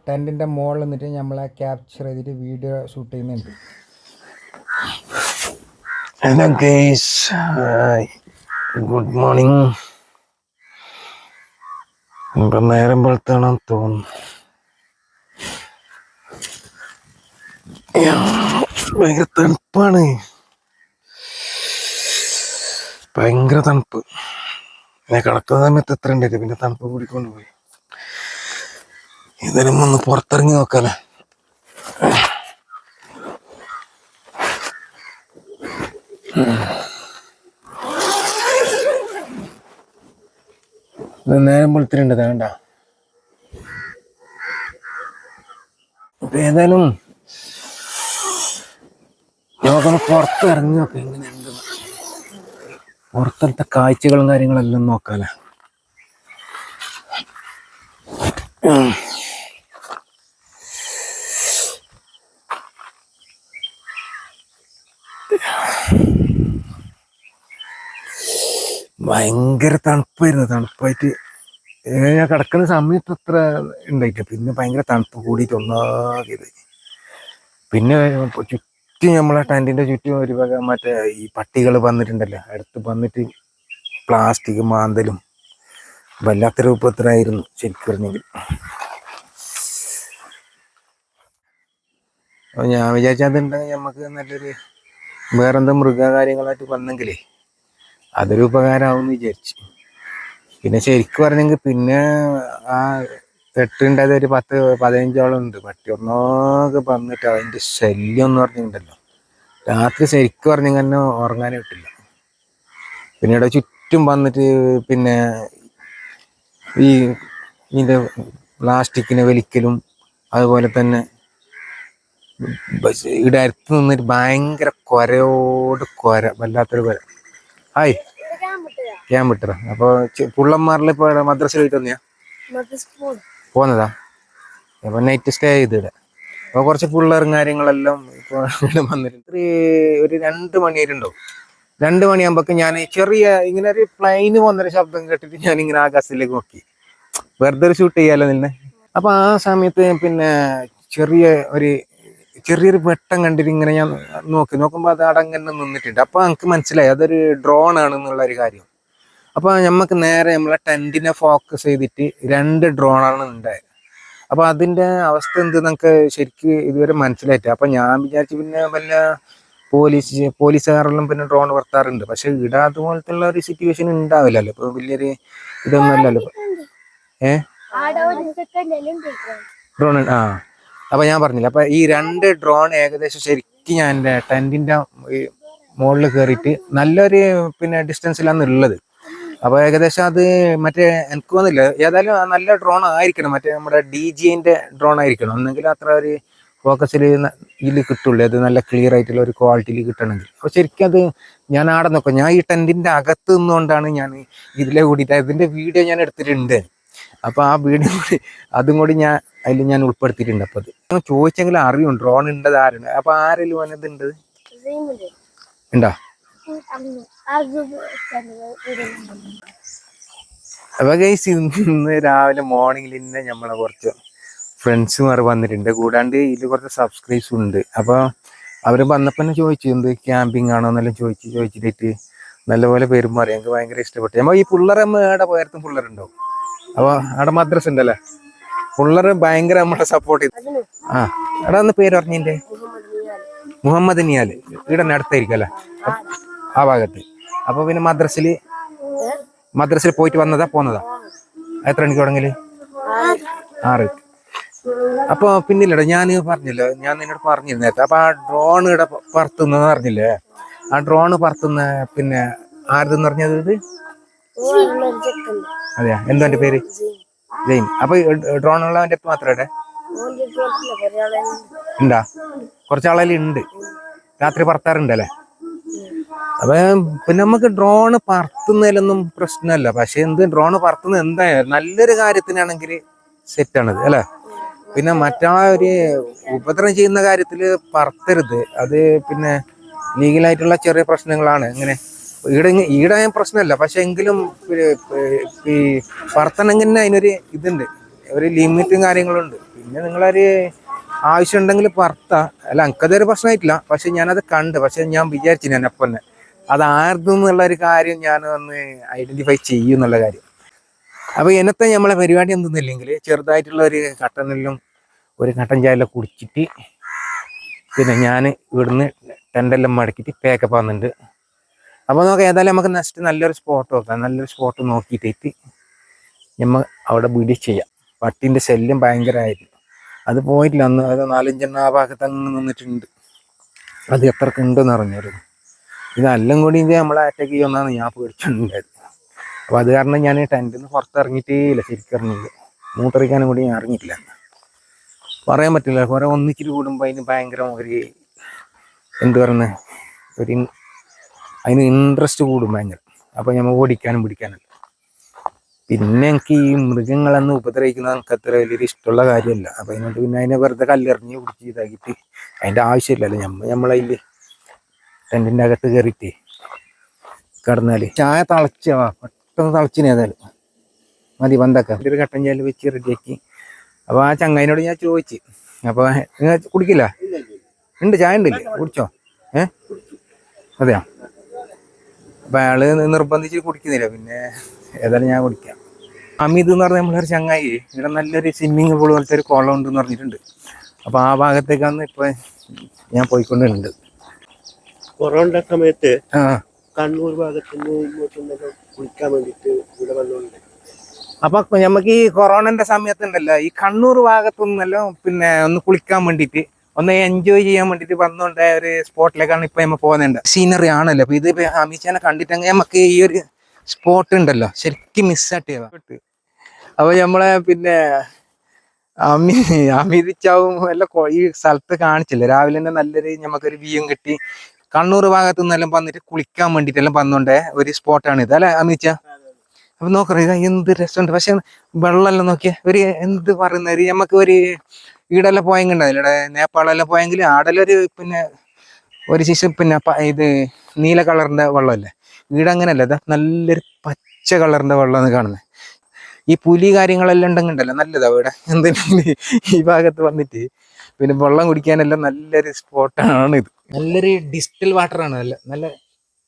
ടെൻറ്റിൻ്റെ മുകളിൽ നിന്നിട്ട് നമ്മളെ ക്യാപ്ചർ ചെയ്തിട്ട് വീഡിയോ ഷൂട്ട് ചെയ്യുന്നുണ്ട്. Hello guys, good morning. ഇപ്പം നേരം വെളുത്താണെന്ന് തോന്നുന്നു. ഭയങ്കര തണുപ്പാണ്, ഭയങ്കര തണുപ്പ്. ഞാൻ കിടക്കുന്ന സമയത്ത് എത്ര ഉണ്ടായിരുന്നു, പിന്നെ തണുപ്പ് കൂടിക്കൊണ്ട് പോയി. ഇതിനും ഒന്ന് പുറത്തിറങ്ങി നോക്കാല്ലേ. നേരം വെളുത്തിട്ടുണ്ട് വേണ്ട. അപ്പൊ ഏതായാലും നമുക്കൊന്ന് പുറത്തിറങ്ങി നോക്കാം എങ്ങനെയുണ്ട്, പുറത്തത്തെ കാഴ്ചകളും കാര്യങ്ങളെല്ലാം നോക്കാല്ലേ. ഭയങ്കര തണുപ്പായിരുന്നു. തണുപ്പായിട്ട് ഞാൻ കിടക്കുന്ന സമയത്ത് അത്ര ഉണ്ടായിട്ടില്ല. പിന്നെ ഭയങ്കര തണുപ്പ് കൂടിയിട്ട് ഒന്നാകിയത്. പിന്നെ ചുറ്റും നമ്മളെ ടെൻറ്റിൻ്റെ ചുറ്റും ഒരു വക മറ്റേ ഈ പട്ടികൾ വന്നിട്ടുണ്ടല്ലോ, അടുത്ത് വന്നിട്ട് പ്ലാസ്റ്റിക് മാന്തലും വല്ലാത്തൊരു ഉപദ്രവമായിരുന്നു ശരിക്കും പറഞ്ഞെങ്കിൽ. അപ്പോൾ ഞാൻ വിചാരിച്ചതുണ്ടെങ്കിൽ നമുക്ക് നല്ലൊരു വേറെന്താ മൃഗകാര്യങ്ങളായിട്ട് വന്നെങ്കിലേ അതൊരു ഉപകാരമാവുമെന്ന് വിചാരിച്ചു. പിന്നെ ശരിക്കും പറഞ്ഞെങ്കിൽ പിന്നെ ആ കെട്ടുണ്ടായത് ഒരു 10-15 ഉണ്ട്. പട്ടി ഒന്നൊക്കെ വന്നിട്ട് അതിൻ്റെ ശല്യം എന്ന് പറഞ്ഞിട്ടുണ്ടല്ലോ, രാത്രി ശരിക്കും പറഞ്ഞെങ്കിൽ തന്നെ ഉറങ്ങാനേ കിട്ടില്ല. പിന്നെ ഇവിടെ ചുറ്റും വന്നിട്ട് പിന്നെ ഇതിൻ്റെ പ്ലാസ്റ്റിക്കിനെ വലിക്കലും, അതുപോലെ തന്നെ ഇവിടെ അടുത്ത് നിന്നിട്ട് ഭയങ്കര കൊരയോട് കൊര, വല്ലാത്തൊരു കൊര. ഹായ്, ഞാൻ വിട്ടതാ. അപ്പോൾ പുള്ളന്മാരിൽ ഇപ്പോൾ മദ്രസയിൽ പോയിട്ട് വന്നെയാ പോന്നതാ. അപ്പോൾ നൈറ്റ് സ്റ്റേ ചെയ്തിടെ. അപ്പോൾ കുറച്ച് പിള്ളേരും കാര്യങ്ങളെല്ലാം ഇപ്പോൾ ഇവിടെ വന്നിട്ടുണ്ട്. ഒരു 2 മണിയായിട്ടുണ്ടാവും. 2 മണിയാകുമ്പോഴേക്കും ഞാൻ ചെറിയ ഇങ്ങനെ ഒരു പ്ലെയിന് പോകുന്നൊരു ശബ്ദം കേട്ടിട്ട് ഞാനിങ്ങനെ ആകാശത്തിലേക്ക് നോക്കി, വെറുതെ ഒരു ഷൂട്ട് ചെയ്യാലോ നിന്നെ. അപ്പോൾ ആ സമയത്ത് പിന്നെ ചെറിയൊരു വെട്ടം കണ്ടിട്ട് ഇങ്ങനെ ഞാൻ നോക്കുമ്പോൾ അത് അടങ്ങനെ നിന്നിട്ടുണ്ട്. അപ്പോൾ എനിക്ക് മനസ്സിലായി അതൊരു ഡ്രോൺ ആണെന്നുള്ള ഒരു കാര്യം. അപ്പോൾ നമുക്ക് നേരെ നമ്മളെ ടെൻറ്റിനെ ഫോക്കസ് ചെയ്തിട്ട് 2 ഡ്രോണാണ് ഉണ്ടായത്. അപ്പോൾ അതിൻ്റെ അവസ്ഥ എന്ത് നമുക്ക് ശരിക്കും ഇതുവരെ മനസ്സിലായിട്ട്. അപ്പോൾ ഞാൻ വിചാരിച്ചു പിന്നെ വല്ല പോലീസുകാരെല്ലാം പിന്നെ ഡ്രോൺ വർത്താറുണ്ട്. പക്ഷെ ഇവിടെ അതുപോലത്തെ ഉള്ള ഒരു സിറ്റുവേഷൻ ഉണ്ടാവില്ലല്ലോ. ഇപ്പോൾ വലിയൊരു ഇതൊന്നും അല്ലല്ലോ. ഡ്രോൺ അപ്പോൾ ഞാൻ പറഞ്ഞില്ല. അപ്പോൾ ഈ 2 ഡ്രോൺ ഏകദേശം ശരിക്കും ഞാൻ എൻ്റെ ടെൻറ്റിൻ്റെ മുകളിൽ കയറിയിട്ട് നല്ലൊരു പിന്നെ ഡിസ്റ്റൻസിലാണ് ഉള്ളത്. അപ്പോൾ ഏകദേശം അത് മറ്റേ എനിക്ക് തോന്നുന്നില്ല, ഏതായാലും നല്ല ഡ്രോൺ ആയിരിക്കണം, മറ്റേ നമ്മുടെ DJIൻ്റെ ഡ്രോൺ ആയിരിക്കണം. ഒന്നെങ്കിൽ അത്ര ഒരു ഫോക്കസിൽ ഇതിൽ കിട്ടുള്ളൂ, അത് നല്ല ക്ലിയർ ആയിട്ടുള്ള ഒരു ക്വാളിറ്റിയിൽ കിട്ടണമെങ്കിൽ. അപ്പോൾ ശരിക്കും അത് ഞാൻ ആടെ നോക്കാം. ഞാൻ ഈ ടെൻറ്റിൻ്റെ അകത്ത് നിന്നുകൊണ്ടാണ് ഞാൻ ഇതിലെ കൂടിയിട്ട് അതിൻ്റെ വീഡിയോ ഞാൻ എടുത്തിട്ടുണ്ട്. അപ്പോൾ ആ വീഡിയോ കൂടി അതും കൂടി അതിൽ ഞാൻ ഉൾപ്പെടുത്തിയിട്ടുണ്ട്. അപ്പോൾ അത് ചോദിച്ചെങ്കിൽ അറിയും ഡ്രോൺ ഉണ്ടത് ആരുണ്ട്. അപ്പോൾ ആരെങ്കിലും വന്നതുണ്ട് ഉണ്ടോ? അപ്പോൾ ഗൈസ്, ഇന്ന് രാവിലെ മോർണിംഗിൽ തന്നെ നമ്മളെ കുറച്ച് ഫ്രണ്ട്സുമാർ വന്നിട്ടുണ്ട്. കൂടാണ്ട് ഇതിൽ കുറച്ച് സബ്സ്ക്രൈബ്സും ഉണ്ട്. അപ്പോൾ അവർ വന്നപ്പോൾ തന്നെ ചോദിച്ചു എന്ത് ക്യാമ്പിംഗ് ആണോ എന്നെല്ലാം ചോദിച്ചിട്ട് നല്ലപോലെ പെരുമാറി. ഞങ്ങൾക്ക് ഭയങ്കര ഇഷ്ടപ്പെട്ടു. നമ്മൾ ഈ പിള്ളേരമ്മ ഏടെ പോയത്തും പിള്ളേരുണ്ടാവും. അപ്പോൾ അവിടെ മദ്രസ ഉണ്ടല്ലേ, പിള്ളേർ ഭയങ്കര നമ്മളെ സപ്പോർട്ട് ചെയ്തു. എടാ ഒന്ന് പേര് പറഞ്ഞതിൻ്റെ മുഹമ്മദ് നിയാൽ, ഇവിടെ അടുത്തായിരിക്കും അല്ലേ ആ ഭാഗത്ത്. അപ്പോൾ പിന്നെ മദ്രസയിൽ പോയിട്ട് പോന്നതാ എത്ര മണിക്ക് തുടങ്ങല്? 6. അപ്പോൾ പിന്നില്ലടാ ഞാൻ പറഞ്ഞല്ലോ, ഞാൻ നിന്നോട് പറഞ്ഞിരുന്നു നേരത്തെ. അപ്പോൾ ആ ഡ്രോൺ ഇവിടെ പറത്തുന്ന പറഞ്ഞില്ലേ, ആ ഡ്രോണ് പറത്തുന്ന പിന്നെ ആരതെന്ന് പറഞ്ഞത് ഇത് അതെയാ? എന്തോ എൻ്റെ പേര്? ജെയിൻ. അപ്പോൾ ഡ്രോൺ ഉള്ളവൻ്റെ അടുത്ത് മാത്രം ഇവിടെ ഉണ്ടാ? കുറച്ചാളെല്ലാം ഉണ്ട്, രാത്രി പറത്താറുണ്ടല്ലേ. അപ്പം പിന്നെ നമുക്ക് ഡ്രോണ് പറത്തുന്നതിലൊന്നും പ്രശ്നമല്ല. പക്ഷെ ഡ്രോണ് പറത്തുന്നത് എന്തായാലും നല്ലൊരു കാര്യത്തിനാണെങ്കിൽ സെറ്റാണത് അല്ലേ. പിന്നെ മറ്റാ ഒരു ഉപദ്രവം ചെയ്യുന്ന കാര്യത്തിൽ പറത്തരുത്. അത് പിന്നെ ലീഗലായിട്ടുള്ള ചെറിയ പ്രശ്നങ്ങളാണ്. ഇങ്ങനെ ഈടെ പ്രശ്നമല്ല, പക്ഷെ എങ്കിലും ഈ പറത്തണമെങ്കിൽ അതിനൊരു ഇതുണ്ട്, ഒരു ലിമിറ്റും കാര്യങ്ങളുണ്ട്. പിന്നെ നിങ്ങളൊരു ആവശ്യം ഉണ്ടെങ്കിൽ പറത്താ. അല്ല എനിക്കതൊരു പ്രശ്നമായിട്ടില്ല. പക്ഷെ ഞാനത് കണ്ട്. പക്ഷെ ഞാൻ വിചാരിച്ചു ഞാൻ അപ്പം തന്നെ അതാർന്നുള്ള ഒരു കാര്യം ഞാൻ ഒന്ന് ഐഡന്റിഫൈ ചെയ്യും എന്നുള്ള കാര്യം. അപ്പോൾ ഇന്നത്തെ നമ്മളെ പരിപാടി എന്തെന്നില്ലെങ്കിൽ ചെറുതായിട്ടുള്ള ഒരു കട്ടനെല്ലാം ഒരു കട്ടൻ ചായയെല്ലാം കുടിച്ചിട്ട് പിന്നെ ഞാൻ ഇവിടുന്ന് ടെൻ്റെല്ലാം മടക്കിയിട്ട് പാക്കപ്പ് ആകുന്നുണ്ട്. അപ്പോൾ നോക്കാം ഏതായാലും നമുക്ക് നെക്സ്റ്റ് നല്ലൊരു സ്പോട്ട് നോക്കാം. നല്ലൊരു സ്പോട്ട് നോക്കിയിട്ട് നമ്മൾ അവിടെ വീഡിയോ ചെയ്യാം. പട്ടീൻ്റെ ശല്യം ഭയങ്കരമായിരുന്നു. അത് പോയിട്ടില്ല അന്ന്. അത് 4-5 ആ ഭാഗത്ത് അങ്ങ് നിന്നിട്ടുണ്ട്. അത് എത്രക്ക് ഉണ്ടെന്ന് അറിഞ്ഞായിരുന്നു. ഇതെല്ലാം കൂടി ഇത് നമ്മളെ അറ്റാക്ക് ചെയ്യുമെന്നാണ് ഞാൻ പേടിച്ചിട്ടുണ്ടായത്. അപ്പോൾ അത് കാരണം ഞാൻ ടെൻറ്റിൽ നിന്ന് പുറത്തിറങ്ങിയിട്ടേ ഇല്ല. ശരിക്കും ഇറങ്ങിയില്ല. മൂത്രയ്ക്കാനും കൂടി ഞാൻ ഇറങ്ങിയിട്ടില്ല. പറയാൻ പറ്റില്ല. കുറേ ഒന്നിച്ചിട്ട് കൂടുമ്പോൾ അതിന് ഭയങ്കര ഒരു എന്ത് പറയുന്നത് അതിന് ഇൻട്രസ്റ്റ് കൂടും ഭയങ്കര. അപ്പോൾ നമ്മൾ ഓടിക്കാനും പിടിക്കാനല്ല. പിന്നെ എനിക്ക് ഈ മൃഗങ്ങളെന്ന് ഉപദ്രവിക്കുന്നത് എനിക്ക് അത്ര വലിയൊരു ഇഷ്ടമുള്ള കാര്യമല്ല. അപ്പോൾ അതിനോട് പിന്നെ അതിനെ വെറുതെ കല്ലെറിഞ്ഞ് പിടിച്ച് ഇതാക്കിയിട്ട് അതിൻ്റെ ആവശ്യമില്ലല്ലോ. നമ്മളതിൽ ടെൻറ്റിൻ്റെ അകത്ത് കയറിയിട്ട് കിടന്നാൽ ചായ തിളച്ചാ പെട്ടെന്ന് തിളച്ചിന്. ഏതായാലും മതി ബന്ധാക്കാം. ഒരു കട്ടൻ ചായ വെച്ച് റെഡിയാക്കി. അപ്പോൾ ആ ചങ്ങായിനോട് ഞാൻ ചോദിച്ചു, അപ്പോൾ നിങ്ങൾ കുടിക്കില്ല? ഉണ്ട്, ചായ ഉണ്ടല്ലേ, കുടിച്ചോ? അതെയോ? അപ്പം അയാൾ നിർബന്ധിച്ച് കുടിക്കുന്നില്ല. പിന്നെ ഏതായാലും ഞാൻ കുടിക്കാം. അമിത് എന്ന് പറഞ്ഞാൽ നമ്മളൊരു ചങ്ങായി ഇവിടെ നല്ലൊരു സ്വിമ്മിങ് പൂൾ പോലത്തെ ഒരു കുളം ഉണ്ടെന്ന് പറഞ്ഞിട്ടുണ്ട്. അപ്പോൾ ആ ഭാഗത്തേക്കാണ് ഇപ്പോൾ ഞാൻ പോയിക്കൊണ്ടുണ്ട്. കൊറോണ സമയത്ത് കണ്ണൂർ ഭാഗത്തുനിന്ന് ഇങ്ങോട്ടും കുളിക്കാൻ വേണ്ടിയിട്ട് ഇവിടെ വന്നുകൊണ്ട്. അപ്പൊ നമുക്ക് ഈ കൊറോണന്റെ സമയത്തുണ്ടല്ലോ ഈ കണ്ണൂർ ഭാഗത്തുനിന്നല്ലോ പിന്നെ ഒന്ന് കുളിക്കാൻ വേണ്ടിയിട്ട് ഒന്ന് എൻജോയ് ചെയ്യാൻ വേണ്ടിയിട്ട് വന്നുകൊണ്ട് ഒരു സ്പോട്ടിലേക്കാണ് ഇപ്പൊ നമ്മൾ പോകുന്നുണ്ട്. സീനറി ആണല്ലോ. അപ്പൊ ഇത് അമിച്ചാനെ കണ്ടിട്ടെങ്കിൽ നമുക്ക് ഈ ഒരു സ്പോട്ട് ഉണ്ടല്ലോ ശരിക്കും മിസ്സായിട്ട് ചെയ്യാം. അപ്പൊ നമ്മളെ പിന്നെ അമിതിച്ചാവും എല്ലാം ഈ സ്ഥലത്ത് കാണിച്ചില്ല. രാവിലെ തന്നെ നല്ലൊരു നമുക്കൊരു വ്യൂവും കിട്ടി. കണ്ണൂർ ഭാഗത്തു നിന്നെല്ലാം വന്നിട്ട് കുളിക്കാൻ വേണ്ടിയിട്ടെല്ലാം വന്നോണ്ടേ ഒരു സ്പോട്ടാണ് ഇത് അല്ലെ അമിച്ച? അപ്പൊ നോക്കറിയ എന്ത് രസമുണ്ട്. പക്ഷെ വെള്ളമെല്ലാം നോക്കിയാൽ ഒരു എന്ത് പറയുന്ന നമുക്ക് ഒരു ഈടെല്ലാം പോയെങ്കിണ്ടാവില്ല. ഇവിടെ നേപ്പാളെല്ലാം പോയെങ്കിൽ ആടെല്ലാം പിന്നെ ഒരു ശിശു പിന്നെ ഇത് നീല കളറിന്റെ വെള്ളമല്ലേ. ഈടെ അങ്ങനെയല്ല, ഇതാ നല്ലൊരു പച്ച കളറിന്റെ വെള്ളമാണ് കാണുന്നത്. ഈ പുലി കാര്യങ്ങളെല്ലാം ഉണ്ടെങ്കിണ്ടല്ലോ നല്ലതാ ഇവിടെ. എന്തെങ്കിലും ഈ ഭാഗത്ത് വന്നിട്ട് പിന്നെ വെള്ളം കുടിക്കാനെല്ലാം നല്ലൊരു സ്പോട്ടാണ് ഇത്. നല്ലൊരു ഡിസ്റ്റൽ വാട്ടറാണ്. നല്ല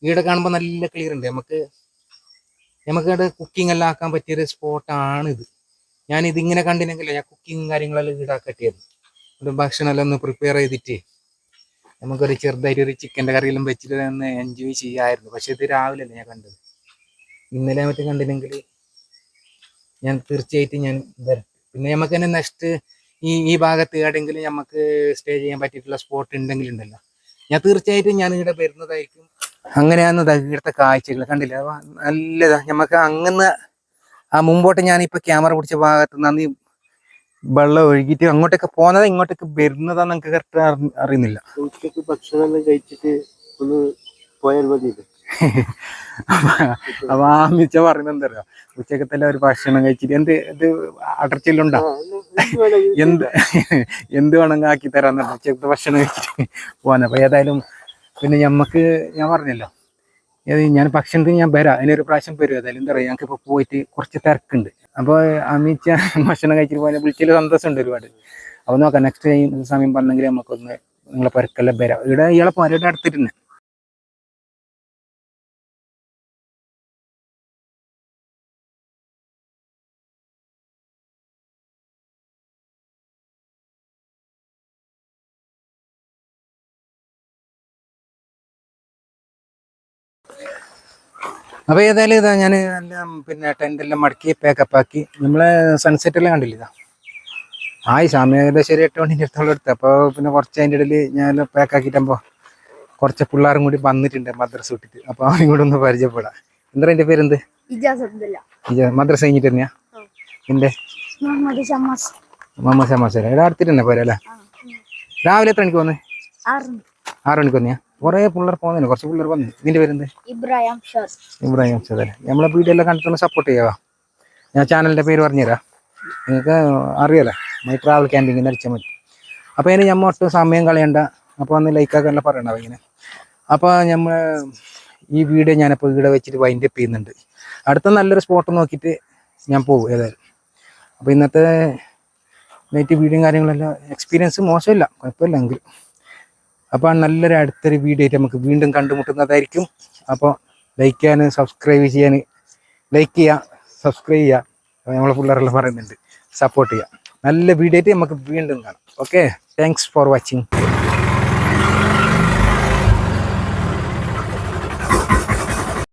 ഈടെ കാണുമ്പോൾ നല്ല ക്ലിയർ ഉണ്ട്. നമുക്കിവിടെ കുക്കിംഗ് എല്ലാം ആക്കാൻ പറ്റിയൊരു സ്പോട്ടാണ് ഇത്. ഞാൻ ഇതിങ്ങനെ കണ്ടിനെങ്കിലോ ഞാൻ കുക്കിങ് കാര്യങ്ങളെല്ലാം ഈടാക്കട്ടിയായിരുന്നു. ഒരു ഭക്ഷണമെല്ലാം ഒന്ന് പ്രിപ്പയർ ചെയ്തിട്ട് നമുക്കൊരു ചെറുതായിട്ട് ഒരു ചിക്കൻ്റെ കറിയെല്ലാം വെച്ചിട്ട് ഒന്ന് എൻജോയ് ചെയ്യാമായിരുന്നു. പക്ഷെ ഇത് രാവിലെ അല്ലേ ഞാൻ കണ്ടത്. ഇന്നലെ മറ്റും കണ്ടിനെങ്കിൽ ഞാൻ തീർച്ചയായിട്ടും ഞാൻ വരാം. പിന്നെ നമുക്ക് തന്നെ നെക്സ്റ്റ് ഈ ഭാഗത്ത് എവിടെയെങ്കിലും നമുക്ക് സ്റ്റേ ചെയ്യാൻ പറ്റിയിട്ടുള്ള സ്പോട്ട് ഉണ്ടെങ്കിലുണ്ടല്ലോ ഞാൻ തീർച്ചയായിട്ടും ഞാൻ ഇവിടെ വരുന്നതായിരിക്കും. അങ്ങനെയാണ് ഇവിടുത്തെ കാഴ്ചകൾ കണ്ടില്ല. നല്ലതാ. നമുക്ക് അങ്ങനെ ആ മുമ്പോട്ട് ഞാനിപ്പോൾ ക്യാമറ പിടിച്ച ഭാഗത്ത് നിന്ന് വെള്ളം ഒഴുകിയിട്ട് അങ്ങോട്ടേക്ക് പോകുന്നത് ഇങ്ങോട്ടേക്ക് വരുന്നതാന്ന് നമുക്ക് കറക്റ്റ് അറിയുന്നില്ല. ഉച്ചക്ക് ഭക്ഷണം കഴിച്ചിട്ട് ഒന്ന് പോയാൽ മതി. അപ്പൊ ആ മിച്ച പറയുന്നത് എന്താ പറയാ, ഉച്ചക്കത്തെല്ലാം ഒരു ഭക്ഷണം കഴിച്ചിട്ട് ഇത് അടർച്ചില്ലുണ്ടോ എന്ത് വേണമെങ്കിൽ ആക്കി തരാന്ന് പറഞ്ഞു. ഉച്ചക്കത്തെ ഭക്ഷണം കഴിച്ചിട്ട് പോകാൻ. അപ്പൊ ഏതായാലും പിന്നെ ഞമ്മക്ക് ഞാൻ പറഞ്ഞല്ലോ ഞാൻ ഭക്ഷണത്തിന് ഞാൻ വരാം. അതിനൊരു പ്രാവശ്യം വരും. ഏതായാലും എന്താ പറയുക, ഞങ്ങൾക്ക് ഇപ്പോൾ പോയിട്ട് കുറച്ച് തിരക്കുണ്ട്. അപ്പോൾ അമിച്ച ഭക്ഷണം കഴിച്ചിട്ട് പോയാൽ വിളിച്ചതിൽ സന്തോഷമുണ്ട് ഒരുപാട്. അപ്പോൾ നോക്കാം നെക്സ്റ്റ് സമയം പറഞ്ഞെങ്കിൽ നമുക്കൊന്ന് നിങ്ങളെ പെരക്കെല്ലാം വരാം. ഇവിടെ ഇയാളെ പോരായിട്ട് അടുത്തിട്ടുണ്ട്. അപ്പോൾ ഏതായാലും ഇതാ ഞാൻ എല്ലാം പിന്നെ ടെൻ്റെല്ലാം മടക്കി പാക്കപ്പാക്കി നമ്മളെ സൺസെറ്റെല്ലാം കണ്ടില്ല. ഇതാ സമയം ഏകദേശം ഒരു 8 മണിൻ്റെ അടുത്തോളം എടുത്ത്. അപ്പോൾ പിന്നെ കുറച്ച് അതിൻ്റെ ഇടയിൽ ഞാൻ പാക്കാക്കിയിട്ടാകുമ്പോൾ കുറച്ച് പിള്ളേരും കൂടി വന്നിട്ടുണ്ട് മദ്രസ വിട്ടിട്ട്. അപ്പോൾ അവനും കൂടെ ഒന്ന് പരിചയപ്പെടാം. എന്താ എൻ്റെ പേരെന്ത്? മദ്രസ കഴിഞ്ഞിട്ട് തന്നെയാ? എൻ്റെ മുഹമ്മദ് ഷമാസ്. ഇവിടെ അടുത്തിട്ട് തന്നെ പോരാ അല്ലേ? രാവിലെ എത്ര മണിക്ക് വന്നേ? 6 മണിക്ക് വന്നെയാ? കുറേ പിള്ളേർ പോകുന്നില്ല, കുറച്ച് പിള്ളേർ വന്നു. ഇതിൻ്റെ പേരെന്ത്? ഇബ്രാഹിം ഷാദ് അല്ലേ? നമ്മളെ വീഡിയോ എല്ലാം കണ്ടിട്ടൊന്ന് സപ്പോർട്ട് ചെയ്യാവാ. ഞാൻ ചാനലിൻ്റെ പേര് പറഞ്ഞുതരാം, നിങ്ങൾക്ക് അറിയാലോ. മൈ ട്രാവൽ ക്യാമ്പിംഗ് അടിച്ചാൽ മതി. അപ്പോൾ ഇനി നമ്മൾ ഒട്ടും സമയം കളയണ്ട. അപ്പോൾ ഒന്ന് ലൈക്കാക്കാനുള്ള പറയണ്ടാവും ഇങ്ങനെ. അപ്പോൾ നമ്മൾ ഈ വീഡിയോ ഞാനിപ്പോൾ ഇവിടെ വെച്ചിട്ട് വൈൻഡ് അപ്പ് ചെയ്യുന്നുണ്ട്. അടുത്ത നല്ലൊരു സ്പോട്ട് നോക്കിയിട്ട് ഞാൻ പോകും ഏതായാലും. അപ്പോൾ ഇന്നത്തെ നൈറ്റ് വീഡിയോയും കാര്യങ്ങളെല്ലാം എക്സ്പീരിയൻസ് മോശമില്ല, കുഴപ്പമില്ല എങ്കിലും. അപ്പോൾ നല്ലൊരു അടുത്തൊരു വീഡിയോ ആയിട്ട് നമുക്ക് വീണ്ടും കണ്ടുമുട്ടുന്നതായിരിക്കും. അപ്പോൾ ലൈക്ക് ചെയ്യാൻ, സബ്സ്ക്രൈബ് ചെയ്യാൻ, ലൈക്ക് ചെയ്യുക, സബ്സ്ക്രൈബ് ചെയ്യുക, നമ്മളെ പിള്ളേരെല്ലാം പറയുന്നുണ്ട്, സപ്പോർട്ട് ചെയ്യുക. നല്ല വീഡിയോ ആയിട്ട് നമുക്ക് വീണ്ടും കാണാം. Okay, thanks for watching.